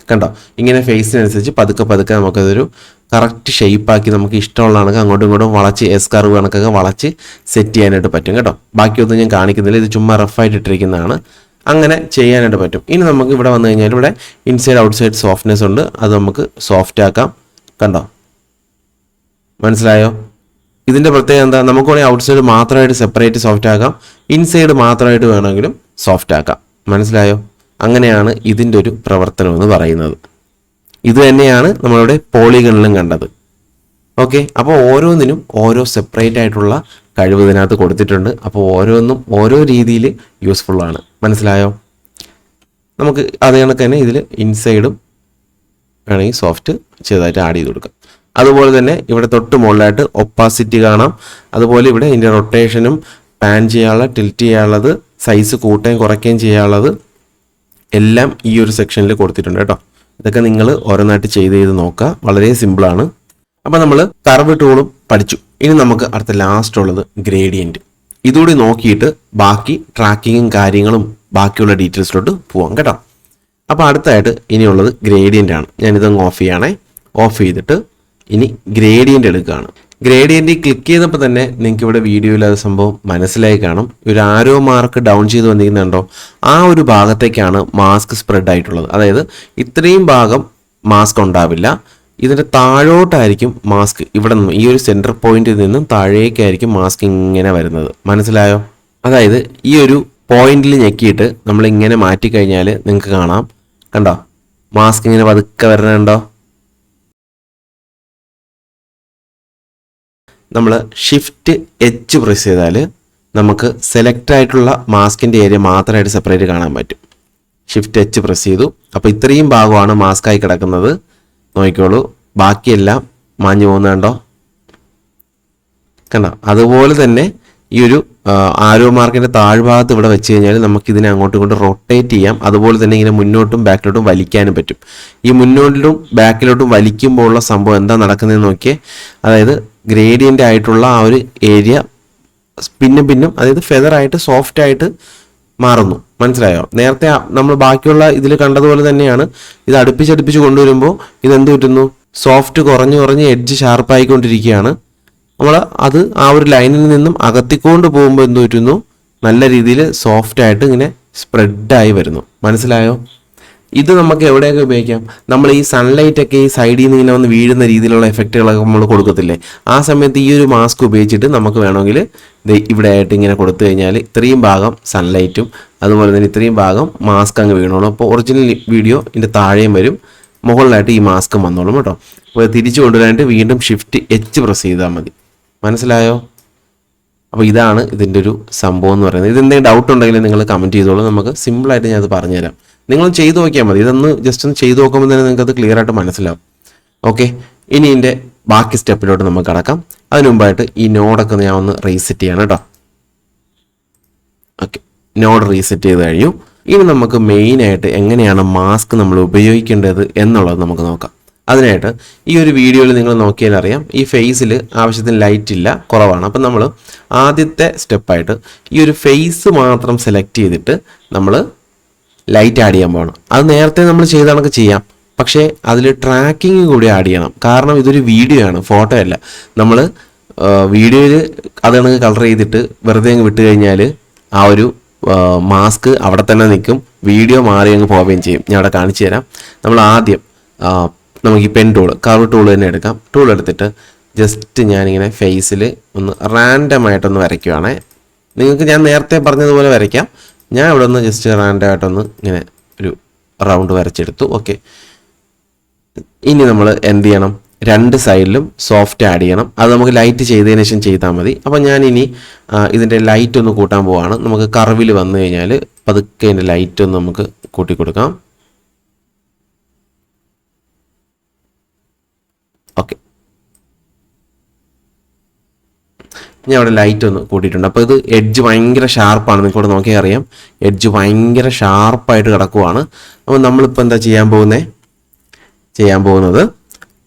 കണ്ടോ, ഇങ്ങനെ ഫേസിനനുസരിച്ച് പതുക്കെ പതുക്കെ നമുക്കതൊരു കറക്റ്റ് ഷേപ്പാക്കി നമുക്ക് ഇഷ്ടമുള്ളതാണെങ്കിൽ അങ്ങോട്ടും ഇങ്ങോട്ടും വളച്ച് എസ് കർവ് കണക്കൊക്കെ വളച്ച് സെറ്റ് ചെയ്യാനായിട്ട് പറ്റും കേട്ടോ. ബാക്കിയൊന്നും ഞാൻ കാണിക്കുന്നില്ല, ഇത് ചുമ്മാ റഫായിട്ട് ഇട്ടിരിക്കുന്നതാണ്. അങ്ങനെ ചെയ്യാനായിട്ട് പറ്റും. ഇനി നമുക്ക് ഇവിടെ വന്നു കഴിഞ്ഞാൽ ഇവിടെ ഇൻസൈഡ് ഔട്ട്സൈഡ് സോഫ്റ്റ്നെസ് ഉണ്ട്, അത് നമുക്ക് സോഫ്റ്റ് ആക്കാം. കണ്ടോ, മനസ്സിലായോ? ഇതിൻ്റെ പ്രത്യേകത എന്താ, നമുക്ക് വേണമെങ്കിൽ ഔട്ട്സൈഡ് മാത്രമായിട്ട് സെപ്പറേറ്റ് സോഫ്റ്റ് ആക്കാം, ഇൻസൈഡ് മാത്രമായിട്ട് വേണമെങ്കിലും സോഫ്റ്റ് ആക്കാം. മനസ്സിലായോ? അങ്ങനെയാണ് ഇതിൻ്റെ ഒരു പ്രവർത്തനം എന്ന് പറയുന്നത്. ഇത് തന്നെയാണ് നമ്മളിവിടെ പോളിഗണിലും കണ്ടത്. ഓക്കെ, അപ്പോൾ ഓരോന്നിനും ഓരോ സെപ്പറേറ്റ് ആയിട്ടുള്ള കഴിവ് ഇതിനകത്ത് കൊടുത്തിട്ടുണ്ട്. അപ്പോൾ ഓരോന്നും ഓരോ രീതിയിൽ യൂസ്ഫുള്ളാണ്. മനസ്സിലായോ? നമുക്ക് അതേ കണക്ക് തന്നെ ഇതിൽ ഇൻസൈഡും വേണമെങ്കിൽ സോഫ്റ്റ് ചെയ്തായിട്ട് ആഡ് ചെയ്ത് കൊടുക്കാം. അതുപോലെ തന്നെ ഇവിടെ തൊട്ട് മുകളിലായിട്ട് ഒപ്പാസിറ്റി കാണാം. അതുപോലെ ഇവിടെ ഇതിൻ്റെ റൊട്ടേഷനും പാൻ ചെയ്യാനുള്ള, ടിൽറ്റ് ചെയ്യാനുള്ളത്, സൈസ് കൂട്ടുകയും കുറയ്ക്കുകയും ചെയ്യാനുള്ളത് എല്ലാം ഈ ഒരു സെക്ഷനിൽ കൊടുത്തിട്ടുണ്ട് കേട്ടോ. ഇതൊക്കെ നിങ്ങൾ ഓരോന്നായിട്ട് ചെയ്ത് നോക്കുക, വളരെ സിമ്പിളാണ്. അപ്പോൾ നമ്മൾ കർവ് ടൂളും പഠിച്ചു. ഇനി നമുക്ക് അടുത്ത ലാസ്റ്റ് ഉള്ളത് ഗ്രേഡിയൻറ്റ്. ഇതുകൂടി നോക്കിയിട്ട് ബാക്കി ട്രാക്കിങ്ങും കാര്യങ്ങളും ബാക്കിയുള്ള ഡീറ്റെയിൽസിലോട്ട് പോവാം കേട്ടോ. അപ്പോൾ അടുത്തായിട്ട് ഇനിയുള്ളത് ഗ്രേഡിയൻ്റ് ആണ്. ഞാനിതങ്ങ് ഓഫ് ചെയ്യണേ. ഓഫ് ചെയ്തിട്ട് ഇനി ഗ്രേഡിയൻ്റ് എടുക്കുകയാണ്. ഗ്രേഡിയൻ്റ് ക്ലിക്ക് ചെയ്തപ്പോൾ തന്നെ നിങ്ങൾക്ക് ഇവിടെ വീഡിയോയിൽ അത് സംഭവം മനസ്സിലായി കാണും. ഒരു ആരോ മാർക്ക് ഡൗൺ ചെയ്ത് വന്നിരിക്കുന്നുണ്ടോ, ആ ഒരു ഭാഗത്തേക്കാണ് മാസ്ക് സ്പ്രെഡ് ആയിട്ടുള്ളത്. അതായത് ഇത്രയും ഭാഗം മാസ്ക് ഉണ്ടാവില്ല, ഇതിൻ്റെ താഴോട്ടായിരിക്കും മാസ്ക്. ഇവിടെ നിന്നും ഈ ഒരു സെൻറ്റർ പോയിന്റിൽ നിന്നും താഴേക്കായിരിക്കും മാസ്ക് ഇങ്ങനെ വരുന്നത്. മനസ്സിലായോ? അതായത് ഈ ഒരു പോയിന്റിൽ ഞെക്കിയിട്ട് നമ്മൾ ഇങ്ങനെ മാറ്റിക്കഴിഞ്ഞാൽ നിങ്ങൾക്ക് കാണാം, കണ്ടോ, മാസ്ക് ഇങ്ങനെ പതുക്കെ വരണുണ്ടോ. നമ്മൾ ഷിഫ്റ്റ് എച്ച് പ്രസ് ചെയ്താൽ നമുക്ക് സെലക്ട് ആയിട്ടുള്ള മാസ്കിൻ്റെ ഏരിയ മാത്രമായിട്ട് സെപ്പറേറ്റ് കാണാൻ പറ്റും. ഷിഫ്റ്റ് എച്ച് പ്രസ് ചെയ്തു. അപ്പോൾ ഇത്രയും ഭാഗമാണ് മാസ്കായി കിടക്കുന്നത്. നോക്കിക്കോളൂ, ബാക്കിയെല്ലാം മാഞ്ഞു പോകുന്നുണ്ടോ, കണ്ടോ. അതുപോലെ തന്നെ ഈ ഒരു ആരോ മാർക്കിൻ്റെ താഴ്ഭാഗത്ത് ഇവിടെ വെച്ച് കഴിഞ്ഞാൽ നമുക്ക് ഇതിനെ അങ്ങോട്ടും ഇങ്ങോട്ടും റൊട്ടേറ്റ് ചെയ്യാം. അതുപോലെ തന്നെ ഇങ്ങനെ മുന്നോട്ടും ബാക്കിലോട്ടും വലിക്കാനും പറ്റും. ഈ മുന്നോട്ടും ബാക്കിലോട്ടും വലിക്കുമ്പോൾ ഉള്ള സംഭവം എന്താ നടക്കുന്നതെന്ന് നോക്കിയേ. അതായത് ഗ്രേഡിയൻ്റ് ആയിട്ടുള്ള ആ ഒരു ഏരിയ പിന്നും അതായത് ഫെദറായിട്ട് സോഫ്റ്റ് ആയിട്ട് മാറുന്നു. മനസ്സിലായോ? നേരത്തെ നമ്മൾ ബാക്കിയുള്ള ഇതിൽ കണ്ടതുപോലെ തന്നെയാണ്. ഇത് അടുപ്പിച്ചടുപ്പിച്ച് കൊണ്ടുവരുമ്പോൾ ഇതെന്ത് പറ്റുന്നു, സോഫ്റ്റ് കുറഞ്ഞ് എഡ്ജ് ഷാർപ്പായിക്കൊണ്ടിരിക്കുകയാണ്. നമ്മൾ അത് ആ ഒരു ലൈനിൽ നിന്നും അകത്തിക്കൊണ്ട് പോകുമ്പോൾ എന്ത് പറ്റുന്നു, നല്ല രീതിയിൽ സോഫ്റ്റായിട്ട് ഇങ്ങനെ സ്പ്രെഡായി വരുന്നു. മനസ്സിലായോ? ഇത് നമുക്ക് എവിടെയൊക്കെ ഉപയോഗിക്കാം. നമ്മൾ ഈ സൺലൈറ്റൊക്കെ ഈ സൈഡിൽ നിന്ന് ഇങ്ങനെ വന്ന് വീഴുന്ന രീതിയിലുള്ള എഫക്റ്റുകളൊക്കെ നമ്മൾ കൊടുക്കത്തില്ലേ, ആ സമയത്ത് ഈ ഒരു മാസ്ക് ഉപയോഗിച്ചിട്ട് നമുക്ക് വേണമെങ്കിൽ ഇവിടെ ആയിട്ട് ഇങ്ങനെ കൊടുത്തു കഴിഞ്ഞാൽ ഇത്രയും ഭാഗം സൺലൈറ്റും അതുപോലെ തന്നെ ഇത്രയും ഭാഗം മാസ്ക് അങ്ങ് വീണോളും. അപ്പോൾ ഒറിജിനൽ വീഡിയോ ഇതിൻ്റെ താഴെയും വരും, മുകളിലായിട്ട് ഈ മാസ്ക് വന്നോളും കേട്ടോ. അപ്പോൾ തിരിച്ചു കൊണ്ടുവരാനായിട്ട് വീണ്ടും ഷിഫ്റ്റ് എച്ച് പ്രസ് ചെയ്താൽ മതി. മനസ്സിലായോ? അപ്പോൾ ഇതാണ് ഇതിൻ്റെ ഒരു സംഭവം എന്ന് പറയുന്നത്. ഇതെന്തെങ്കിലും ഡൗട്ട് ഉണ്ടെങ്കിൽ നിങ്ങൾ കമൻറ്റ് ചെയ്തോളൂ, നമുക്ക് സിമ്പിളായിട്ട് ഞാൻ അത് പറഞ്ഞുതരാം. നിങ്ങൾ ചെയ്ത് നോക്കിയാൽ മതി. ഇതൊന്ന് ജസ്റ്റ് ഒന്ന് ചെയ്ത് നോക്കുമ്പോൾ തന്നെ നിങ്ങൾക്ക് അത് ക്ലിയർ ആയിട്ട് മനസ്സിലാവും. ഓക്കെ, ഇനി ഇതിൻ്റെ ബാക്കി സ്റ്റെപ്പിലോട്ട് നമുക്ക് കടക്കാം. അതിന് മുമ്പായിട്ട് ഈ നോഡൊക്കെ ഞാൻ ഒന്ന് റീസെറ്റ് ചെയ്യണം കേട്ടോ. ഓക്കെ, നോഡ് റീസെറ്റ് ചെയ്ത് കഴിഞ്ഞു. ഇനി നമുക്ക് മെയിനായിട്ട് എങ്ങനെയാണ് മാസ്ക് നമ്മൾ ഉപയോഗിക്കേണ്ടത് എന്നുള്ളത് നമുക്ക് നോക്കാം. അതിനായിട്ട് ഈ ഒരു വീഡിയോയിൽ നിങ്ങൾ നോക്കിയാൽ അറിയാം, ഈ ഫേസിൽ ആവശ്യത്തിന് ലൈറ്റ് ഇല്ല, കുറവാണ്. അപ്പം നമ്മൾ ആദ്യത്തെ സ്റ്റെപ്പായിട്ട് ഈ ഒരു ഫേസ് മാത്രം സെലക്ട് ചെയ്തിട്ട് നമ്മൾ ലൈറ്റ് ആഡ് ചെയ്യാൻ പോകണം. അത് നേരത്തെ നമ്മൾ ചെയ്ത കണക്ക് ചെയ്യാം, പക്ഷേ അതിൽ ട്രാക്കിങ് കൂടി ആഡ് ചെയ്യണം. കാരണം ഇതൊരു വീഡിയോ ആണ്, ഫോട്ടോ അല്ല. നമ്മൾ വീഡിയോയിൽ അത് കണക്ക് കളർ ചെയ്തിട്ട് വെറുതെ അങ്ങ് വിട്ട് കഴിഞ്ഞാൽ ആ ഒരു മാസ്ക് അവിടെ തന്നെ നിൽക്കും, വീഡിയോ മാറി അങ്ങ് പോവുകയും ചെയ്യും. ഞാൻ അവിടെ കാണിച്ചു തരാം. നമ്മൾ ആദ്യം നമുക്ക് ഈ പെൻ ടൂള്, കർവ് ടൂൾ തന്നെ എടുക്കാം. ടൂൾ എടുത്തിട്ട് ജസ്റ്റ് ഞാനിങ്ങനെ ഫേസിൽ ഒന്ന് റാൻഡമായിട്ടൊന്ന് വരയ്ക്കുവാണേ. നിങ്ങൾക്ക് ഞാൻ നേരത്തെ പറഞ്ഞതുപോലെ വരയ്ക്കാം. ഞാൻ ഇവിടെ ഒന്ന് ജസ്റ്റ് റാൻഡമായിട്ടൊന്ന് ഇങ്ങനെ ഒരു റൗണ്ട് വരച്ചെടുത്തു. ഓക്കെ, ഇനി നമ്മൾ എന്ത് ചെയ്യണം, രണ്ട് സൈഡിലും സോഫ്റ്റ് ആഡ് ചെയ്യണം. അത് നമുക്ക് ലൈറ്റ് ചെയ്തതിന് ശേഷം ചെയ്താൽ മതി. അപ്പം ഞാനിനി ഇതിൻ്റെ ലൈറ്റ് ഒന്ന് കൂട്ടാൻ പോവാണ്. നമുക്ക് കർവിൽ വന്നു കഴിഞ്ഞാൽ പതുക്കെ ഇതിൻ്റെ ലൈറ്റ് ഒന്ന് നമുക്ക് കൂട്ടി കൊടുക്കാം. ഓക്കെ, ഞാൻ അവിടെ ലൈറ്റ് ഒന്ന് കൂട്ടിയിട്ടുണ്ട്. അപ്പോൾ ഇത് എഡ്ജ് ഭയങ്കര ഷാർപ്പാണ്, നിങ്ങൾക്ക് ഇവിടെ നോക്കിയാൽ അറിയാം. എഡ്ജ് ഭയങ്കര ഷാർപ്പായിട്ട് കിടക്കുവാണ്. അപ്പോൾ നമ്മളിപ്പോൾ എന്താ ചെയ്യാൻ പോകുന്നത്,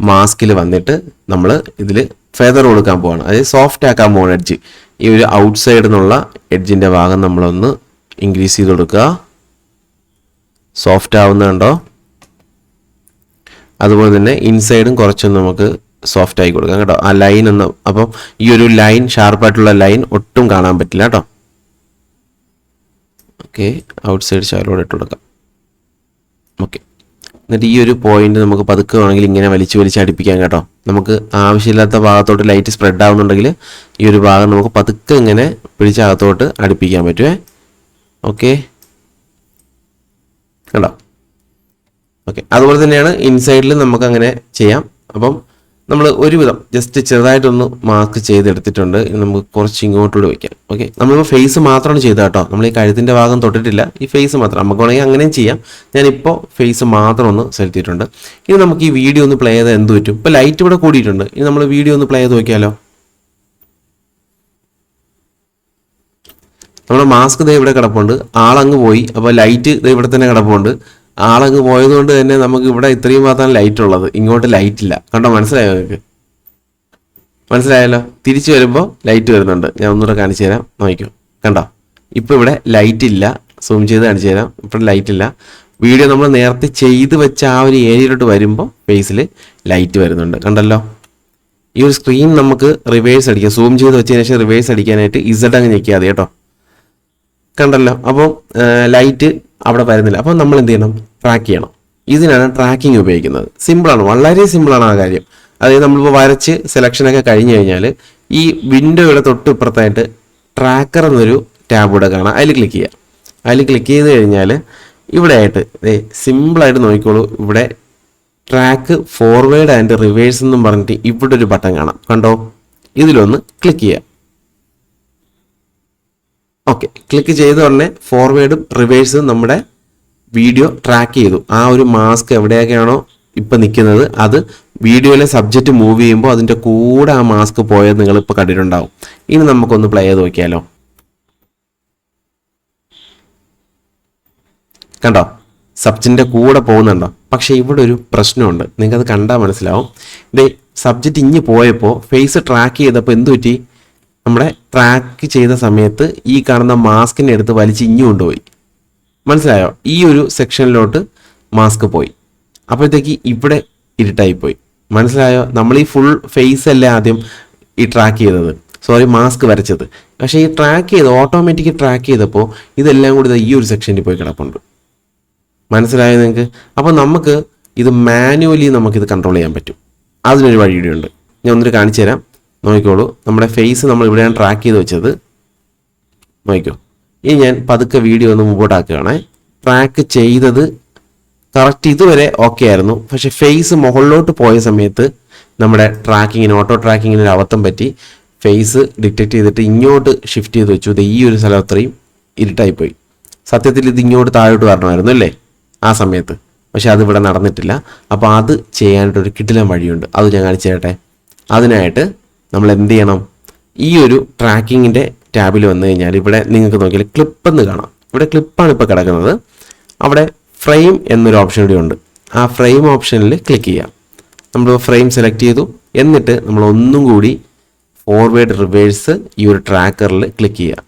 മാസ്കിൽ വന്നിട്ട് നമ്മൾ ഇതിൽ ഫെദർ കൊടുക്കാൻ പോവാണ്, അതായത് സോഫ്റ്റ് ആക്കാൻ പോവാണ് എഡ്ജ്. ഈ ഒരു ഔട്ട് സൈഡിൽ നിന്നുള്ള എഡ്ജിൻ്റെ ഭാഗം നമ്മളൊന്ന് ഇൻക്രീസ് ചെയ്ത് കൊടുക്കുക. സോഫ്റ്റ് ആവുന്നുണ്ടോ? അതുപോലെ തന്നെ ഇൻസൈഡും കുറച്ചൊന്ന് നമുക്ക് സോഫ്റ്റ് ആയി കൊടുക്കാം കേട്ടോ. ആ ലൈൻ ഒന്ന്, അപ്പം ഈ ഒരു ലൈൻ, ഷാർപ്പായിട്ടുള്ള ലൈൻ ഒട്ടും കാണാൻ പറ്റില്ല കേട്ടോ. ഓക്കെ, ഔട്ട് സൈഡ് ഷാലോട് ഇട്ട് കൊടുക്കാം. ഓക്കെ, എന്നിട്ട് ഈ ഒരു പോയിന്റ് നമുക്ക് പതുക്കെ വേണമെങ്കിൽ ഇങ്ങനെ വലിച്ച് അടുപ്പിക്കാം കേട്ടോ. നമുക്ക് ആവശ്യമില്ലാത്ത ഭാഗത്തോട്ട് ലൈറ്റ് സ്പ്രെഡ് ആവുന്നുണ്ടെങ്കിൽ ഈ ഒരു ഭാഗം നമുക്ക് പതുക്കെ ഇങ്ങനെ പിടിച്ച അകത്തോട്ട് അടുപ്പിക്കാൻ പറ്റുമേ. ഓക്കെ, കേട്ടോ. ഓക്കെ, അതുപോലെ തന്നെയാണ് ഇൻസൈഡിൽ നമുക്ക് അങ്ങനെ ചെയ്യാം. അപ്പം നമ്മൾ ഒരുവിധം ജസ്റ്റ് ചെറുതായിട്ടൊന്ന് മാർക്ക് ചെയ്തെടുത്തിട്ടുണ്ട്. നമുക്ക് കുറച്ച് ഇങ്ങോട്ടൂടെ വയ്ക്കാം. ഓക്കെ, നമ്മളിപ്പോൾ ഫേസ് മാത്രമാണ് ചെയ്തത് കേട്ടോ. നമ്മൾ ഈ കഴുത്തിൻ്റെ ഭാഗം തൊട്ടിട്ടില്ല, ഈ ഫേസ് മാത്രം. നമുക്ക് വേണമെങ്കിൽ അങ്ങനെയും ചെയ്യാം. ഞാനിപ്പോൾ ഫേസ് മാത്രം ഒന്ന് സെലക്ട് ചെയ്തിട്ടുണ്ട്. ഇനി നമുക്ക് ഈ വീഡിയോ ഒന്ന് പ്ലേ ചെയ്താൽ എന്ത് പറ്റും? ഇപ്പോൾ ലൈറ്റ് ഇവിടെ കൂടിയിട്ടുണ്ട്. ഇനി നമ്മൾ വീഡിയോ ഒന്ന് പ്ലേ ചെയ്ത് നോക്കിയാലോ? നമ്മുടെ മാസ്ക് ദേ ഇവിടെ കിടപ്പുണ്ട്, ആളങ്ങ് പോയി. അപ്പോൾ ലൈറ്റ് ദേ ഇവിടെ തന്നെ കിടപ്പുണ്ട്. ആളങ്ങ് പോയതുകൊണ്ട് തന്നെ നമുക്ക് ഇവിടെ ഇത്രയും ഭാഗത്താണ് ലൈറ്റ് ഉള്ളത്, ഇങ്ങോട്ട് ലൈറ്റ് ഇല്ല. കണ്ടോ, മനസ്സിലായോ? നിങ്ങൾക്ക് മനസ്സിലായല്ലോ? തിരിച്ചു വരുമ്പോൾ ലൈറ്റ് വരുന്നുണ്ട്. ഞാൻ ഒന്നുകൂടെ കാണിച്ചു തരാം, നോക്കിക്കോ. കണ്ടോ, ഇപ്പോൾ ഇവിടെ ലൈറ്റ് ഇല്ല. സൂം ചെയ്ത് കാണിച്ചു തരാം. ഇപ്പോൾ ലൈറ്റ് ഇല്ല. വീഡിയോ നമ്മൾ നേരത്തെ ചെയ്ത് വെച്ച ആ ഒരു ഏരിയയിലോട്ട് വരുമ്പോൾ ഫേസിൽ ലൈറ്റ് വരുന്നുണ്ട്. കണ്ടല്ലോ? ഈ ഒരു സ്ക്രീൻ നമുക്ക് റിവേഴ്സ് അടിക്കാം. സൂം ചെയ്ത് വെച്ചതിന് ശേഷം റിവേഴ്സ് അടിക്കാനായിട്ട് ഇസഡ് അങ്ങ് ഞെക്കിയാൽ മതി കേട്ടോ. കണ്ടല്ലോ? അപ്പോൾ ലൈറ്റ് അവിടെ വരുന്നില്ല. അപ്പോൾ നമ്മൾ എന്ത് ചെയ്യണം? ട്രാക്ക് ചെയ്യണം. ഇതിനാണ് ട്രാക്കിംഗ് ഉപയോഗിക്കുന്നത്. സിമ്പിളാണ്, വളരെ സിമ്പിളാണ് ആ കാര്യം. അതായത് നമ്മളിപ്പോൾ വരച്ച് സെലക്ഷനൊക്കെ കഴിഞ്ഞ് കഴിഞ്ഞാൽ ഈ വിൻഡോയുടെ തൊട്ട് ഇപ്പുറത്തായിട്ട് ട്രാക്കർ എന്നൊരു ടാബ് ഇവിടെ കാണാം. അതിൽ ക്ലിക്ക് ചെയ്യുക. അതിൽ ക്ലിക്ക് ചെയ്ത് കഴിഞ്ഞാൽ ഇവിടെ ആയിട്ട് സിമ്പിളായിട്ട് നോക്കിക്കോളൂ. ഇവിടെ ട്രാക്ക് ഫോർവേഡ് ആൻഡ് റിവേഴ്സ് എന്നും പറഞ്ഞിട്ട് ഇവിടെ ഒരു ബട്ടൺ കാണാം. കണ്ടോ? ഇതിലൊന്ന് ക്ലിക്ക് ചെയ്യുക. ഓക്കെ, ക്ലിക്ക് ചെയ്ത ഉടനെ ഫോർവേഡും റിവേഴ്സും നമ്മുടെ വീഡിയോ ട്രാക്ക് ചെയ്തു. ആ ഒരു മാസ്ക് എവിടെയൊക്കെയാണോ ഇപ്പം നിൽക്കുന്നത് അത് വീഡിയോയിലെ സബ്ജക്റ്റ് മൂവ് ചെയ്യുമ്പോൾ അതിൻ്റെ കൂടെ ആ മാസ്ക് പോയത് നിങ്ങളിപ്പോൾ കണ്ടിട്ടുണ്ടാവും. ഇനി നമുക്കൊന്ന് പ്ലേ ചെയ്ത് നോക്കിയാലോ? കണ്ടോ, സബ്ജക്റ്റിൻ്റെ കൂടെ പോകുന്നുണ്ടോ? പക്ഷേ ഇവിടെ ഒരു പ്രശ്നമുണ്ട്, നിങ്ങൾക്കത് കണ്ടാൽ മനസ്സിലാവും. ഇതേ സബ്ജക്റ്റ് ഇഞ്ഞ് പോയപ്പോൾ ഫേസ് ട്രാക്ക് ചെയ്തപ്പോൾ എന്ത് പറ്റി? നമ്മുടെ ട്രാക്ക് ചെയ്ത സമയത്ത് ഈ കാണുന്ന മാസ്കിനെ എടുത്ത് വലിച്ച് ഇഞ്ഞു കൊണ്ടുപോയി. മനസ്സിലായോ? ഈ ഒരു സെക്ഷനിലോട്ട് മാസ്ക് പോയി. അപ്പോഴത്തേക്ക് ഇവിടെ ഇരുട്ടായിപ്പോയി. മനസ്സിലായോ? നമ്മൾ ഈ ഫുൾ ഫേസ് അല്ലേ ആദ്യം ഈ ട്രാക്ക് ചെയ്തത്, മാസ്ക് വരച്ചത്. പക്ഷേ ഈ ട്രാക്ക് ചെയ്ത് ഓട്ടോമാറ്റിക് ട്രാക്ക് ചെയ്തപ്പോൾ ഇതെല്ലാം കൂടി ഈ ഒരു സെക്ഷനിൽ പോയി കിടപ്പുണ്ട്. മനസ്സിലായോ നിങ്ങൾക്ക്? അപ്പോൾ നമുക്ക് ഇത് മാനുവലി നമുക്കിത് കൺട്രോൾ ചെയ്യാൻ പറ്റും. അതിനൊരു വഴിയുണ്ട്, ഞാൻ ഒന്നിട്ട് കാണിച്ചു തരാം. നോക്കിക്കോളൂ, നമ്മുടെ ഫേസ് നമ്മൾ ഇവിടെയാണ് ട്രാക്ക് ചെയ്ത് വെച്ചത്. നോക്കിക്കോ, ഇനി ഞാൻ പതുക്കെ വീഡിയോ ഒന്ന് മുമ്പോട്ടാക്കുകയാണ്. ട്രാക്ക് ചെയ്തത് കറക്റ്റ് ഇതുവരെ ഓക്കെ ആയിരുന്നു. പക്ഷെ ഫേസ് മുകളിലോട്ട് പോയ സമയത്ത് നമ്മുടെ ഓട്ടോ ട്രാക്കിങ്ങിന് ഒരു അബദ്ധം പറ്റി. ഫേസ് ഡിറ്റക്ട് ചെയ്തിട്ട് ഇങ്ങോട്ട് ഷിഫ്റ്റ് ചെയ്ത് വെച്ചു. ഈ ഒരു സ്ഥലം അത്രയും ഇരുട്ടായിപ്പോയി. സത്യത്തിൽ ഇത് ഇങ്ങോട്ട് താഴോട്ട് വരണമായിരുന്നു അല്ലേ ആ സമയത്ത്? പക്ഷെ അതിവിടെ നടന്നിട്ടില്ല. അപ്പോൾ അത് ചെയ്യാനായിട്ടൊരു കിടിലൻ വഴിയുണ്ട്, അത് ഞാൻ കാണിച്ചു തരട്ടെ. അതിനായിട്ട് നമ്മൾ എന്ത് ചെയ്യണം? ഈ ഒരു ട്രാക്കിങ്ങിൻ്റെ ടാബിൽ വന്നു കഴിഞ്ഞാൽ ഇവിടെ നിങ്ങൾക്ക് നോക്കിയാൽ ക്ലിപ്പ് എന്ന് കാണാം. ഇവിടെ ക്ലിപ്പാണ് ഇപ്പോൾ കിടക്കുന്നത്. അവിടെ ഫ്രെയിം എന്നൊരു ഓപ്ഷൻ കൂടി ഉണ്ട്. ആ ഫ്രെയിം ഓപ്ഷനിൽ ക്ലിക്ക് ചെയ്യാം. നമ്മൾ ഫ്രെയിം സെലക്ട് ചെയ്തു. എന്നിട്ട് നമ്മൾ ഒന്നും കൂടി ഫോർവേഡ് റിവേഴ്സ് ഈ ഒരു ട്രാക്കറിൽ ക്ലിക്ക് ചെയ്യുക.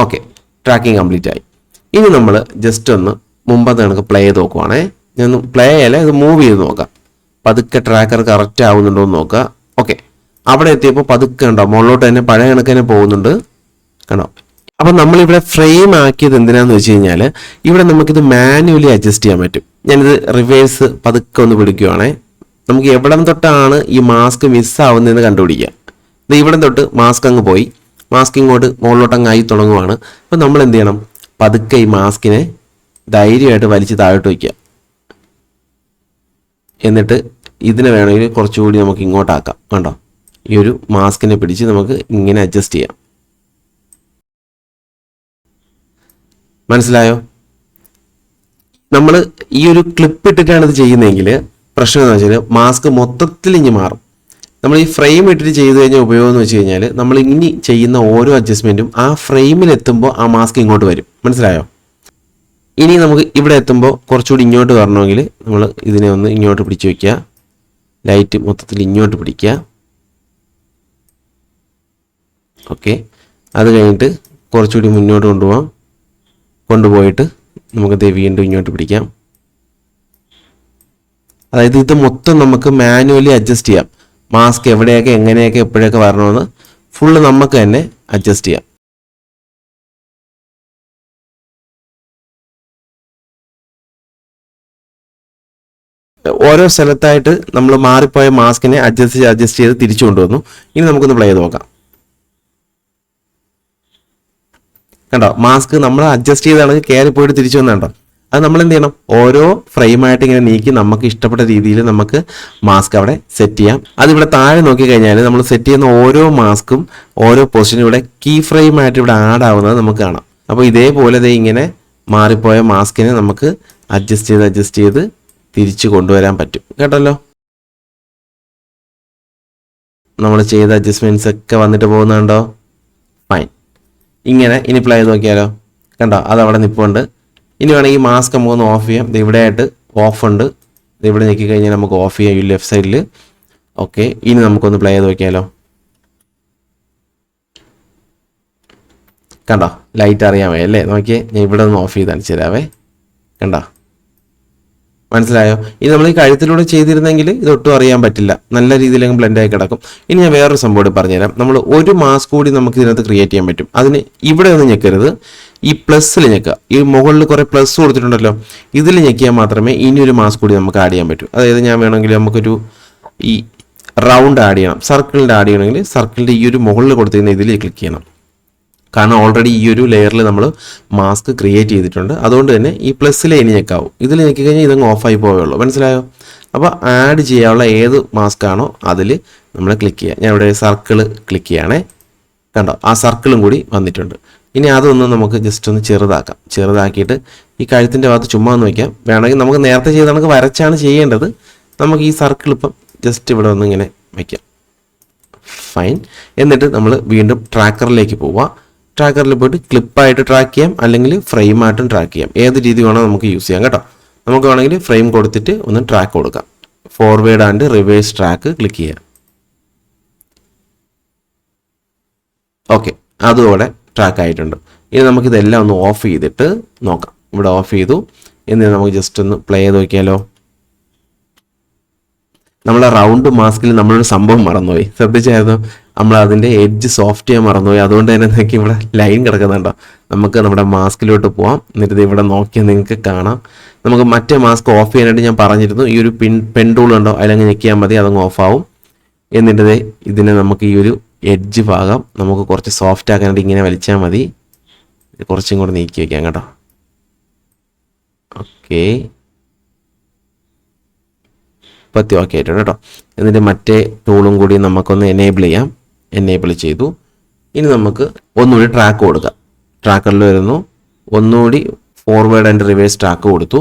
ഓക്കെ, ട്രാക്കിംഗ് കംപ്ലീറ്റ് ആയി. ഇനി നമ്മൾ ജസ്റ്റ് ഒന്ന് മുമ്പത്തെ കണക്ക് പ്ലേ ചെയ്ത് നോക്കുവാണേ. ഞാൻ പ്ലേ ചെയ്യല്ല, ഇത് മൂവ് ചെയ്ത് നോക്കാം. പതുക്കെ ട്രാക്കർ കറക്റ്റ് ആവുന്നുണ്ടോ എന്ന് നോക്കുക. ഓക്കെ, അവിടെ എത്തിയപ്പോൾ പതുക്കെ ഉണ്ടോ മുകളിലോട്ട് തന്നെ പഴയ കണക്ക് തന്നെ പോകുന്നുണ്ട്. കണ്ടോ? അപ്പം നമ്മളിവിടെ ഫ്രെയിം ആക്കിയത് എന്തിനാന്ന് വെച്ച് കഴിഞ്ഞാൽ ഇവിടെ നമുക്കിത് മാനുവലി അഡ്ജസ്റ്റ് ചെയ്യാൻ പറ്റും. ഞാനിത് റിവേഴ്സ് പതുക്കെ ഒന്ന് പിടിക്കുവാണേ. നമുക്ക് എവിടം തൊട്ടാണ് ഈ മാസ്ക് മിസ്സാവുന്നതെന്ന് കണ്ടുപിടിക്കുക. ഇത് ഇവിടെ തൊട്ട് മാസ്ക് അങ്ങ് പോയി, മാസ്ക് ഇങ്ങോട്ട് മുകളിലോട്ട് അങ്ങ് ആയി തുടങ്ങുവാണ്. അപ്പം നമ്മൾ എന്ത് ചെയ്യണം? പതുക്കെ ഈ മാസ്കിനെ ധൈര്യമായിട്ട് വലിച്ച് താഴോട്ട് വയ്ക്കുക. എന്നിട്ട് ഇതിനെ വേണമെങ്കിൽ കുറച്ചുകൂടി നമുക്ക് ഇങ്ങോട്ടാക്കാം. കണ്ടോ? ഈ ഒരു മാസ്കിനെ പിടിച്ച് നമുക്ക് ഇങ്ങനെ അഡ്ജസ്റ്റ് ചെയ്യാം. മനസ്സിലായോ? നമ്മൾ ഈ ഒരു ക്ലിപ്പ് ഇട്ടിട്ടാണ് ഇത് ചെയ്യുന്നതെങ്കിൽ പ്രശ്നം എന്ന് വെച്ചാൽ മാസ്ക് മൊത്തത്തിൽ ഇനി മാറും. നമ്മൾ ഈ ഫ്രെയിം ഇട്ടിട്ട് ചെയ്ത് കഴിഞ്ഞാൽ ഉപയോഗം എന്ന് വെച്ച് കഴിഞ്ഞാൽ നമ്മൾ ഇനി ചെയ്യുന്ന ഓരോ അഡ്ജസ്റ്റ്മെൻറ്റും ആ ഫ്രെയിമിൽ എത്തുമ്പോൾ ആ മാസ്ക് ഇങ്ങോട്ട് വരും. മനസ്സിലായോ? ഇനി നമുക്ക് ഇവിടെ എത്തുമ്പോൾ കുറച്ചുകൂടി ഇങ്ങോട്ട് വരണമെങ്കിൽ നമ്മൾ ഇതിനെ ഒന്ന് ഇങ്ങോട്ട് പിടിച്ച് വയ്ക്കുക. ലൈറ്റ് മൊത്തത്തിൽ ഇങ്ങോട്ട് പിടിക്കുക. ഓക്കെ, അത് കഴിഞ്ഞിട്ട് കുറച്ചുകൂടി മുന്നോട്ട് കൊണ്ടുപോയിട്ട് നമുക്കത് വീണ്ടും ഇങ്ങോട്ട് പിടിക്കാം. അതായത് ഇത് മൊത്തം നമുക്ക് മാനുവലി അഡ്ജസ്റ്റ് ചെയ്യാം. മാസ്ക് എവിടെയൊക്കെ എങ്ങനെയൊക്കെ എപ്പോഴൊക്കെ വരണമെന്ന് ഫുള്ള് നമുക്ക് തന്നെ അഡ്ജസ്റ്റ് ചെയ്യാം. ഓരോ സ്ഥലത്തായിട്ട് നമ്മൾ മാറിപ്പോയ മാസ്കിനെ അഡ്ജസ്റ്റ് ചെയ്ത് തിരിച്ചു കൊണ്ടുവന്നു. ഇനി നമുക്കൊന്ന് പ്ലേ ചെയ്ത് നോക്കാം. കണ്ടോ, മാസ്ക് നമ്മൾ അഡ്ജസ്റ്റ് ചെയ്താണെങ്കിൽ കയറി പോയിട്ട് തിരിച്ചു വന്നുണ്ടോ. അത് നമ്മൾ എന്ത് ചെയ്യണം, ഓരോ ഫ്രെയിമായിട്ട് ഇങ്ങനെ നീക്കി നമുക്ക് ഇഷ്ടപ്പെട്ട രീതിയിൽ നമുക്ക് മാസ്ക് അവിടെ സെറ്റ് ചെയ്യാം. അതിവിടെ താഴെ നോക്കിക്കഴിഞ്ഞാൽ നമ്മൾ സെറ്റ് ചെയ്യുന്ന ഓരോ മാസ്കും ഓരോ പൊസിഷനും ഇവിടെ കീ ഫ്രെയിമായിട്ട് ഇവിടെ ആഡ് ആവുന്നത് നമുക്ക് കാണാം. അപ്പോൾ ഇതേപോലെ ഇങ്ങനെ മാറിപ്പോയ മാസ്കിനെ നമുക്ക് അഡ്ജസ്റ്റ് ചെയ്ത് തിരിച്ചു കൊണ്ടുവരാൻ പറ്റും. കേട്ടല്ലോ, നമ്മൾ ചെയ്ത അഡ്ജസ്റ്റ്മെന്റ്സ് ഒക്കെ വന്നിട്ട് പോകുന്നുണ്ടോ? ഫൈൻ. ഇങ്ങനെ ഇനി പ്ലേ ചെയ്ത് നോക്കിയാലോ. കണ്ടോ, അതവിടെ നിൽപ്പുണ്ട്. ഇനി വേണമെങ്കിൽ മാസ്ക് നമുക്കൊന്ന് ഓഫ് ചെയ്യാം. ഇത് ഇവിടെ ആയിട്ട് ഓഫ് ഉണ്ട്. ഇത് ഇവിടെ ഞെക്കി കഴിഞ്ഞാൽ നമുക്ക് ഓഫ് ചെയ്യാം ഈ ലെഫ്റ്റ് സൈഡിൽ. ഓക്കെ, ഇനി നമുക്കൊന്ന് പ്ലേ ചെയ്ത് നോക്കിയാലോ. കണ്ടോ, ലൈറ്റ് അറിയാമേ അല്ലേ? നോക്കിയേ, ഞാൻ ഇവിടെ ഒന്ന് ഓഫ് ചെയ്ത് കാണിച്ചു തരാവേ. കണ്ടോ, മനസ്സിലായോ? ഇത് നമ്മൾ ഈ കഴുത്തിലൂടെ ചെയ്തിരുന്നെങ്കിൽ ഇതൊട്ടും അറിയാൻ പറ്റില്ല, നല്ല രീതിയിൽ അങ്ങ് ബ്ലെൻഡായി കിടക്കും. ഇനി ഞാൻ വേറൊരു സംഭവം കൂടി പറഞ്ഞുതരാം. നമ്മൾ ഒരു മാസ്ക് കൂടി നമുക്ക് ഇതിനകത്ത് ക്രിയേറ്റ് ചെയ്യാൻ പറ്റും. അതിന് ഇവിടെ ഒന്നും ഞെക്കരുത്, ഈ പ്ലസ്സിൽ ഞെക്കുക. ഈ മുകളിൽ കുറേ പ്ലസ് കൊടുത്തിട്ടുണ്ടല്ലോ, ഇതിൽ ഞെക്കിയാൽ മാത്രമേ ഇനി ഒരു മാസ്ക് കൂടി നമുക്ക് ആഡ് ചെയ്യാൻ പറ്റൂ. അതായത് ഞാൻ വേണമെങ്കിൽ നമുക്കൊരു ഈ റൗണ്ട് ആഡ് ചെയ്യണം, സർക്കിളിൻ്റെ ആഡ് ചെയ്യണമെങ്കിൽ സർക്കിളിൻ്റെ ഈ ഒരു മുകളിൽ കൊടുത്തിരുന്ന ഇതിൽ ക്ലിക്ക് ചെയ്യണം. കാരണം ഓൾറെഡി ഈ ഒരു ലെയറിൽ നമ്മൾ മാസ്ക് ക്രിയേറ്റ് ചെയ്തിട്ടുണ്ട്. അതുകൊണ്ട് തന്നെ ഈ പ്ലസ്സിലെ ഇനി ഞെക്കാവും. ഇതിൽ ഞെക്കി കഴിഞ്ഞാൽ ഇതങ്ങ് ഓഫായി പോവുള്ളൂ. മനസ്സിലായോ? അപ്പോൾ ആഡ് ചെയ്യാനുള്ള ഏത് മാസ്ക് ആണോ അതിൽ നമ്മൾ ക്ലിക്ക് ചെയ്യുക. ഞാൻ ഇവിടെ സർക്കിൾ ക്ലിക്ക് ചെയ്യുകയാണേ. കണ്ടോ, ആ സർക്കിളും കൂടി വന്നിട്ടുണ്ട്. ഇനി അതൊന്ന് നമുക്ക് ജസ്റ്റ് ഒന്ന് ചെറുതാക്കിയിട്ട് ഈ കഴുത്തിൻ്റെ ഭാഗത്ത് ചുമ്മാ ഒന്ന് വയ്ക്കാം. വേണമെങ്കിൽ നമുക്ക് നേരത്തെ ചെയ്ത കണക്ക് വരച്ചാണ് ചെയ്യേണ്ടത്. നമുക്ക് ഈ സർക്കിൾ ഇപ്പം ജസ്റ്റ് ഇവിടെ ഒന്ന് ഇങ്ങനെ വയ്ക്കാം. ഫൈൻ. എന്നിട്ട് നമ്മൾ വീണ്ടും ട്രാക്കറിലേക്ക് പോവുക. ട്രാക്കറിൽ പോയിട്ട് ക്ലിപ്പായിട്ട് ട്രാക്ക് ചെയ്യാം, അല്ലെങ്കിൽ ഫ്രെയിമായിട്ടും ട്രാക്ക് ചെയ്യാം. ഏത് രീതി വേണോ നമുക്ക് യൂസ് ചെയ്യാം കേട്ടോ. നമുക്ക് വേണമെങ്കിൽ ഫ്രെയിം കൊടുത്തിട്ട് ഒന്ന് ട്രാക്ക് കൊടുക്കാം. Forward and reverse track click ചെയ്യാം. ഓക്കെ, അതുപോലെ ട്രാക്ക് ആയിട്ടുണ്ട്. ഇനി നമുക്കിതെല്ലാം ഒന്ന് ഓഫ് ചെയ്തിട്ട് നോക്കാം. ഇവിടെ ഓഫ് ചെയ്തു. എന്നിട്ട് നമുക്ക് ജസ്റ്റ് ഒന്ന് പ്ലേ ചെയ്ത് നോക്കിയാലോ. നമ്മളെ റൗണ്ട് മാസ്കിൽ നമ്മളൊരു സംഭവം മറന്നുപോയി. ശ്രദ്ധിച്ചായിരുന്നു? നമ്മൾ അതിൻ്റെ എഡ്ജ് സോഫ്റ്റ് ചെയ്യാൻ മറന്നുപോയി. അതുകൊണ്ട് തന്നെ നിങ്ങൾക്ക് ഇവിടെ ലൈൻ കിടക്കുന്നുണ്ടോ. നമുക്ക് നമ്മുടെ മാസ്കിലോട്ട് പോവാം. എന്നിട്ട് ഇവിടെ നോക്കിയാൽ നിങ്ങൾക്ക് കാണാം. നമുക്ക് മറ്റേ മാസ്ക് ഓഫ് ചെയ്യാനായിട്ട് ഞാൻ പറഞ്ഞിരുന്നു. ഈ ഒരു പെൻ ടൂൾ ഉണ്ടോ, അതിലങ്ങ് ഞെക്കിയാൽ മതി, അതങ്ങ് ഓഫാവും. എന്നിട്ട് ഇതിനെ നമുക്ക് ഈ ഒരു എഡ്ജ് ഭാഗം നമുക്ക് കുറച്ച് സോഫ്റ്റ് ആക്കാനായിട്ട് ഇങ്ങനെ വലിച്ചാൽ മതി. കുറച്ചും കൂടെ നീക്കി വയ്ക്കാം കേട്ടോ. ഓക്കെ, പത്തി ഓക്കെ ആയിട്ടുണ്ട് കേട്ടോ. എന്നിട്ട് മറ്റേ ടൂളും കൂടി നമുക്കൊന്ന് എനേബിൾ ചെയ്യാം. എനേബിൾ ചെയ്തു. ഇനി നമുക്ക് ഒന്നുകൂടി ട്രാക്ക് കൊടുക്കാം. ട്രാക്കറിൽ വരുന്നു, ഒന്നുകൂടി ഫോർവേഡ് ആൻഡ് റിവേഴ്സ് ട്രാക്ക് കൊടുത്തു.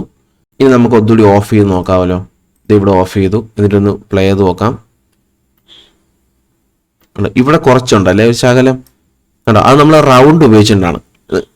ഇനി നമുക്ക് ഒന്നുകൂടി ഓഫ് ചെയ്ത് നോക്കാമല്ലോ. ഇത് ഇവിടെ ഓഫ് ചെയ്തു. എന്നിട്ടൊന്ന് പ്ലേ ചെയ്ത് നോക്കാം. ഇവിടെ കുറച്ചുണ്ടല്ലേ ഒരു ശകലം, കണ്ടോ? അത് നമ്മൾ റൗണ്ട് ഉപയോഗിച്ചിട്ടാണ്.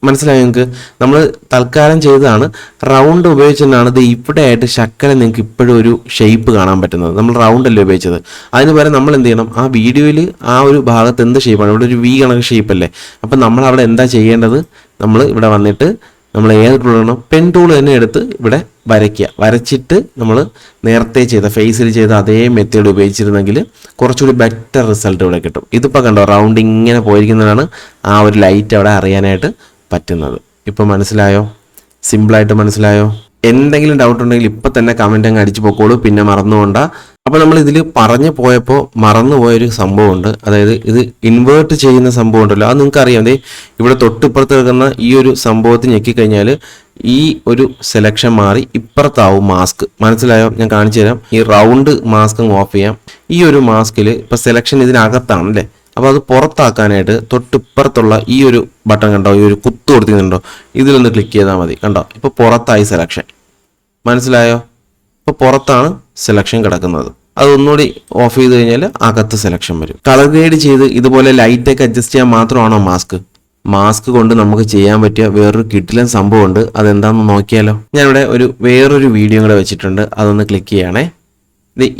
മനസ്സിലായി നിങ്ങൾക്ക്? നമ്മൾ തൽക്കാലം ചെയ്തതാണ്, റൗണ്ട് ഉപയോഗിച്ചിട്ടാണ്. ഇത് ഇവിടെ ആയിട്ട് ശക്കല നിങ്ങൾക്ക് ഇപ്പോഴും ഒരു ഷേപ്പ് കാണാൻ പറ്റുന്നത്. നമ്മൾ റൗണ്ട് അല്ലേ ഉപയോഗിച്ചത്. അതിന് പകരം നമ്മൾ എന്ത് ചെയ്യണം, ആ വീഡിയോയിൽ ആ ഒരു ഭാഗത്ത് എന്ത് ഷേപ്പാണ്, ഇവിടെ ഒരു വി കണക്ക് ഷേപ്പ് അല്ലേ. അപ്പം നമ്മൾ അവിടെ എന്താ ചെയ്യേണ്ടത്, നമ്മൾ ഇവിടെ വന്നിട്ട് നമ്മൾ ഏത് ടൂൾ വേണം, പെൻ ടൂൾ തന്നെ എടുത്ത് ഇവിടെ വരയ്ക്കുക. വരച്ചിട്ട് നമ്മൾ നേരത്തെ ചെയ്ത ഫേസിൽ ചെയ്ത അതേ മെത്തേഡ് ഉപയോഗിച്ചിരുന്നെങ്കിൽ കുറച്ചുകൂടി ബെറ്റർ റിസൾട്ട് ഇവിടെ കിട്ടും. ഇതിപ്പോൾ കണ്ടോ, റൗണ്ട് ഇങ്ങനെ പോയിരിക്കുന്നതാണ് ആ ഒരു ലൈറ്റ് അവിടെ അറിയാനായിട്ട് പറ്റുന്നത്. ഇപ്പോൾ മനസ്സിലായോ? സിമ്പിളായിട്ട് മനസ്സിലായോ? എന്തെങ്കിലും ഡൗട്ട് ഉണ്ടെങ്കിൽ ഇപ്പം തന്നെ കമൻറ്റ് അങ്ങ് അടിച്ചു പോക്കോളൂ, പിന്നെ മറന്നുകൊണ്ടാ. അപ്പോൾ നമ്മൾ ഇതിൽ പറഞ്ഞു പോയപ്പോൾ മറന്നുപോയൊരു സംഭവമുണ്ട്. അതായത് ഇത് ഇൻവേർട്ട് ചെയ്യുന്ന സംഭവം ഉണ്ടല്ലോ, അത് നിങ്ങൾക്ക് അറിയാം. ഇവിടെ തൊട്ടിപ്പുറത്ത് കിടക്കുന്ന ഈ ഒരു സംഭവത്തിൽ ഞെക്കിക്കഴിഞ്ഞാൽ ഈ ഒരു സെലക്ഷൻ മാറി ഇപ്പുറത്താവും മാസ്ക്. മനസ്സിലായോ? ഞാൻ കാണിച്ചു തരാം. ഈ റൗണ്ട് മാസ്ക് ഓഫ് ചെയ്യാം. ഈ ഒരു മാസ്കിൽ ഇപ്പോൾ സെലക്ഷൻ ഇതിനകത്താണല്ലേ. അപ്പോൾ അത് പുറത്താക്കാനായിട്ട് തൊട്ടിപ്പുറത്തുള്ള ഈ ഒരു ബട്ടൺ കണ്ടോ, ഈ ഒരു കുത്ത് കൊടുത്തിട്ടുണ്ടോ, ഇതിലൊന്ന് ക്ലിക്ക് ചെയ്താൽ മതി. കണ്ടോ, ഇപ്പോൾ പുറത്തായി സെലക്ഷൻ. മനസ്സിലായോ? ഇപ്പോൾ പുറത്താണ് സെലക്ഷൻ കിടക്കുന്നത്. അതൊന്നുകൂടി ഓഫ് ചെയ്ത് കഴിഞ്ഞാൽ അകത്ത് സെലക്ഷൻ വരും. കളർ ഗ്രേഡ് ചെയ്ത് ഇതുപോലെ ലൈറ്റൊക്കെ അഡ്ജസ്റ്റ് ചെയ്യാൻ മാത്രമാണോ മാസ്ക്? മാസ്ക് കൊണ്ട് നമുക്ക് ചെയ്യാൻ പറ്റിയ വേറൊരു കിടിലൻ സംഭവമുണ്ട്. അതെന്താണെന്ന് നോക്കിയാലോ? ഞാനിവിടെ വേറൊരു വീഡിയോ കൂടെ വെച്ചിട്ടുണ്ട്, അതൊന്ന് ക്ലിക്ക് ചെയ്യണേ.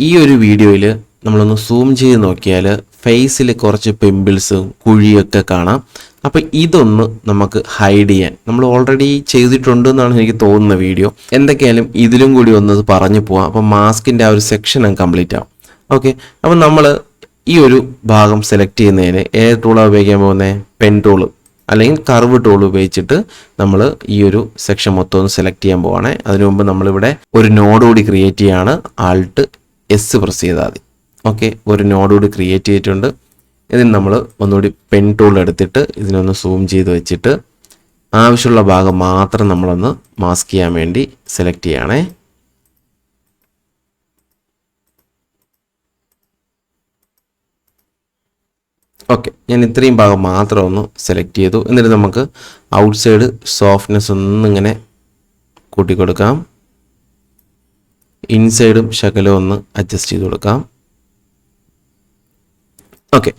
ഈ ഒരു വീഡിയോയിൽ നമ്മളൊന്ന് സൂം ചെയ്ത് നോക്കിയാൽ ഫേസിൽ കുറച്ച് പിമ്പിൾസും കുഴിയൊക്കെ കാണാം. അപ്പോൾ ഇതൊന്ന് നമുക്ക് ഹൈഡ് ചെയ്യാൻ നമ്മൾ ഓൾറെഡി ചെയ്തിട്ടുണ്ടെന്നാണ് എനിക്ക് തോന്നുന്ന വീഡിയോ. എന്തൊക്കെയായാലും ഇതിലും കൂടി ഒന്ന് പറഞ്ഞു പോവാം. അപ്പോൾ മാസ്കിൻ്റെ ആ ഒരു സെക്ഷൻ അങ്ങ് കംപ്ലീറ്റ് ആവും. ഓക്കെ, അപ്പം നമ്മൾ ഈ ഒരു ഭാഗം സെലക്ട് ചെയ്യുന്നതിന് ഏത് ടൂളാണ് ഉപയോഗിക്കാൻ പോകുന്നത്? പെൻ ടൂള് അല്ലെങ്കിൽ കർവ് ടൂൾ ഉപയോഗിച്ചിട്ട് നമ്മൾ ഈ ഒരു സെക്ഷൻ മൊത്തം ഒന്ന് സെലക്ട് ചെയ്യാൻ പോവാണ്. അതിനു മുമ്പ് നമ്മളിവിടെ ഒരു നോഡ് കൂടി ക്രിയേറ്റ് ചെയ്യാണ്. ആൾട്ട് എസ് പ്രസ് ചെയ്താൽ മതി. ഓക്കെ, ഒരു നോഡ് കൂടി ക്രിയേറ്റ് ചെയ്തിട്ടുണ്ട്. ഇതിന് നമ്മൾ ഒന്നുകൂടി പെൻ ടൂൾ എടുത്തിട്ട് ഇതിനൊന്ന് സൂം ചെയ്ത് വെച്ചിട്ട് ആവശ്യമുള്ള ഭാഗം മാത്രം നമ്മളൊന്ന് മാസ്ക് ചെയ്യാൻ വേണ്ടി സെലക്ട് ചെയ്യണേ. ഓക്കെ, ഞാൻ ഇത്രയും ഭാഗം മാത്രം ഒന്ന് സെലക്ട് ചെയ്തു. എന്നിട്ട് നമുക്ക് ഔട്ട് സൈഡ് സോഫ്റ്റ്നെസ് ഒന്നിങ്ങനെ കൂട്ടിക്കൊടുക്കാം. ഇൻസൈഡും ശകലം ഒന്ന് അഡ്ജസ്റ്റ് ചെയ്ത് കൊടുക്കാം. ഓക്കെ,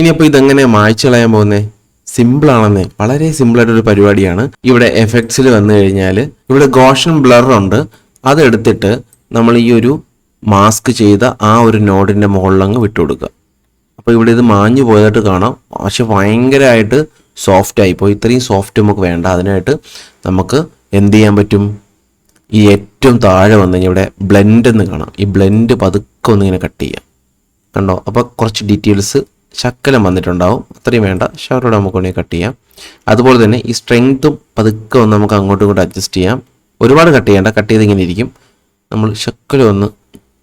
ഇനിയപ്പോൾ ഇതെങ്ങനെ മായ്ച്ചു കളയാൻ പോകുന്നത്? സിമ്പിളാണെന്നേ, വളരെ സിമ്പിളായിട്ടൊരു പരിപാടിയാണ്. ഇവിടെ എഫക്ട്സിൽ വന്നു കഴിഞ്ഞാൽ ഇവിടെ ഗോഷൻ ബ്ലർ ഉണ്ട്. അതെടുത്തിട്ട് നമ്മൾ ഈ ഒരു മാസ്ക് ചെയ്ത ആ ഒരു നോഡിൻ്റെ മുകളിലങ്ങ് വിട്ടുകൊടുക്കുക. അപ്പോൾ ഇവിടെ ഇത് മാഞ്ഞു പോയതായിട്ട് കാണാം, പക്ഷെ ഭയങ്കരമായിട്ട് സോഫ്റ്റ് ആയിപ്പോയി. ഇത്രയും സോഫ്റ്റ് നമുക്ക് വേണ്ട. അതിനായിട്ട് നമുക്ക് എന്ത് ചെയ്യാൻ പറ്റും? ഈ ഏറ്റവും താഴെ വന്നു കഴിഞ്ഞാൽ ഇവിടെ ബ്ലെൻഡ് എന്ന് കാണാം. ഈ ബ്ലെൻഡ് പതുക്കെ ഒന്നിങ്ങനെ കട്ട് ചെയ്യാം. കണ്ടോ? അപ്പോൾ കുറച്ച് ഡീറ്റെയിൽസ് ശക്കലം വന്നിട്ടുണ്ടാവും. അത്രയും വേണ്ട, ഷവറോടെ നമുക്ക് വേണമെങ്കിൽ കട്ട് ചെയ്യാം. അതുപോലെ തന്നെ ഈ സ്ട്രെങ്ത്തും പതുക്കെ ഒന്ന് നമുക്ക് അങ്ങോട്ടും ഇങ്ങോട്ടും അഡ്ജസ്റ്റ് ചെയ്യാം. ഒരുപാട് കട്ട് ചെയ്യേണ്ട, കട്ട് ചെയ്ത് ഇങ്ങനെ ഇരിക്കും. നമ്മൾ ശക്കലം ഒന്ന്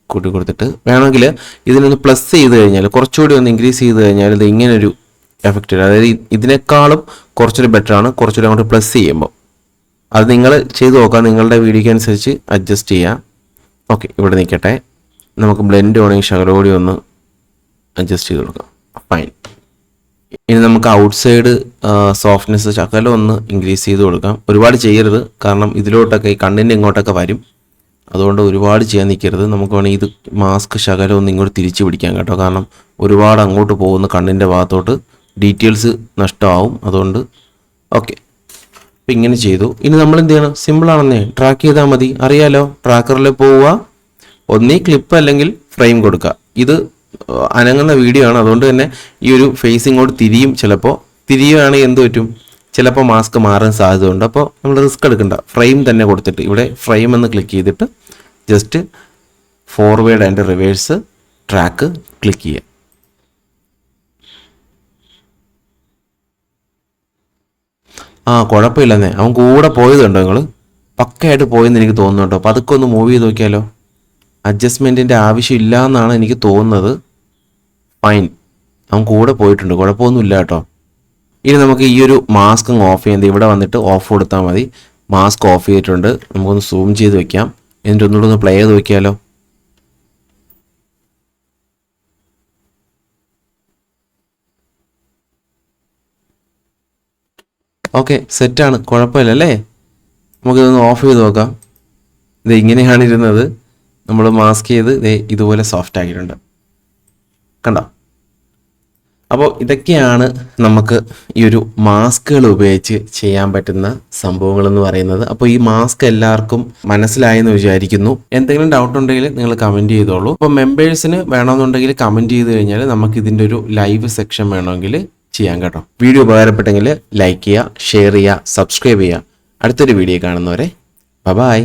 കൂട്ടി കൊടുത്തിട്ട് വേണമെങ്കിൽ ഇതിനൊന്ന് പ്ലസ് ചെയ്ത് കഴിഞ്ഞാൽ, കുറച്ചുകൂടി ഒന്ന് ഇൻക്രീസ് ചെയ്ത് കഴിഞ്ഞാൽ ഇത് ഇങ്ങനൊരു എഫക്റ്റ് വരും. അതായത് ഇതിനേക്കാളും കുറച്ചൊരു ബെറ്ററാണ് കുറച്ചുകൂടി അങ്ങോട്ട് പ്ലസ് ചെയ്യുമ്പോൾ. അത് നിങ്ങൾ ചെയ്ത് നോക്കാം, നിങ്ങളുടെ വീഡിയോയ്ക്ക് അനുസരിച്ച് അഡ്ജസ്റ്റ് ചെയ്യാം. ഓക്കെ, ഇവിടെ നിൽക്കട്ടെ. നമുക്ക് ബ്ലെൻഡ് വേണമെങ്കിൽ ശകലോടി ഒന്ന് അഡ്ജസ്റ്റ് ചെയ്ത് കൊടുക്കാം. ഫൈൻ. ഇനി നമുക്ക് ഔട്ട് സൈഡ് സോഫ്റ്റ്നെസ് ശകലം ഒന്ന് ഇൻക്രീസ് ചെയ്ത് കൊടുക്കാം. ഒരുപാട് ചെയ്യരുത്, കാരണം ഇതിലോട്ടൊക്കെ ഈ കണ്ണിൻ്റെ ഇങ്ങോട്ടൊക്കെ വരും. അതുകൊണ്ട് ഒരുപാട് ചെയ്യാൻ നിൽക്കരുത്. നമുക്ക് വേണമെങ്കിൽ ഇത് മാസ്ക് ശകലം ഒന്ന് ഇങ്ങോട്ട് തിരിച്ച് പിടിക്കാം കേട്ടോ, കാരണം ഒരുപാട് അങ്ങോട്ട് പോകുന്ന കണ്ണിൻ്റെ ഭാഗത്തോട്ട് ഡീറ്റെയിൽസ് നഷ്ടമാവും. അതുകൊണ്ട് ഓക്കെ, അപ്പം ഇങ്ങനെ ചെയ്തു. ഇനി നമ്മൾ എന്ത് ചെയ്യണം? സിമ്പിളാണെന്നേ, ട്രാക്ക് ചെയ്താൽ മതി. അറിയാലോ, ട്രാക്കറിൽ പോവുക, ഒന്നീ ക്ലിപ്പ് അല്ലെങ്കിൽ ഫ്രെയിം കൊടുക്കുക. ഇത് അനങ്ങുന്ന വീഡിയോ ആണ്, അതുകൊണ്ട് തന്നെ ഈ ഒരു ഫേസ് ഇങ്ങോട്ട് തിരിയും. ചിലപ്പോൾ തിരിയുകയാണെങ്കിൽ എന്ത് പറ്റും? ചിലപ്പോൾ മാസ്ക് മാറാൻ സാധ്യതയുണ്ട്. അപ്പോൾ നമ്മൾ റിസ്ക് എടുക്കണ്ട. ഫ്രെയിം തന്നെ കൊടുത്തിട്ട് ഇവിടെ ഫ്രെയിം എന്ന് ക്ലിക്ക് ചെയ്തിട്ട് just forward and reverse track click ചെയ്യുക. കുഴപ്പമില്ലെന്നേ, അവൻ കൂടെ പോയതുണ്ടോ? നിങ്ങൾ പക്കയായിട്ട് പോയെന്ന് എനിക്ക് തോന്നുന്നുണ്ടോ? അപ്പോൾ അതൊക്കെ ഒന്ന് മൂവ് ചെയ്ത് നോക്കിയാലോ? അഡ്ജസ്റ്റ്മെൻറ്റിൻ്റെ ആവശ്യമില്ല എന്നാണ് എനിക്ക് തോന്നുന്നത്. ഫൈൻ, അവൻ കൂടെ പോയിട്ടുണ്ട്, കുഴപ്പമൊന്നുമില്ല കേട്ടോ. ഇനി നമുക്ക് ഈ ഒരു മാസ്ക് അങ്ങ് ഓഫ് ചെയ്യുന്നത്, ഇവിടെ വന്നിട്ട് ഓഫ് കൊടുത്താൽ മതി. മാസ്ക് ഓഫ് ചെയ്തിട്ടുണ്ട്. നമുക്കൊന്ന് സൂം ചെയ്ത് വെക്കാം. എന്നിട്ട് ഒന്നുകൂടെ ഒന്ന് പ്ലേ ചെയ്ത് നോക്കിയാലോ? ഓക്കെ, സെറ്റാണ്, കുഴപ്പമില്ലല്ലേ? നമുക്കിതൊന്ന് ഓഫ് ചെയ്ത് നോക്കാം. ഇത് ഇങ്ങനെയാണ് ഇരുന്നത്. നമ്മൾ മാസ്ക് ചെയ്ത് ഇതുപോലെ സോഫ്റ്റ് ആക്കിയിട്ടുണ്ട്, കണ്ടോ? അപ്പോൾ ഇതൊക്കെയാണ് നമുക്ക് ഈ ഒരു മാസ്കുകൾ ഉപയോഗിച്ച് ചെയ്യാൻ പറ്റുന്ന സംഭവങ്ങളെന്ന് പറയുന്നത്. അപ്പോൾ ഈ മാസ്ക് എല്ലാവർക്കും മനസ്സിലായെന്ന് വിചാരിക്കുന്നു. എന്തെങ്കിലും ഡൗട്ട് ഉണ്ടെങ്കിൽ നിങ്ങൾ കമൻറ്റ് ചെയ്തോളൂ. അപ്പോൾ മെമ്പേഴ്സിന് വേണമെന്നുണ്ടെങ്കിൽ കമൻറ്റ് ചെയ്ത് കഴിഞ്ഞാൽ നമുക്ക് ഇതിൻ്റെ ഒരു ലൈവ് സെക്ഷൻ വേണമെങ്കിൽ ചെയ്യാം കേട്ടോ. വീഡിയോ ഉപകാരപ്പെട്ടെങ്കിൽ ലൈക്ക് ചെയ്യുക, ഷെയർ ചെയ്യുക, സബ്സ്ക്രൈബ് ചെയ്യുക. അടുത്തൊരു വീഡിയോ കാണുന്നവരെ ബൈ.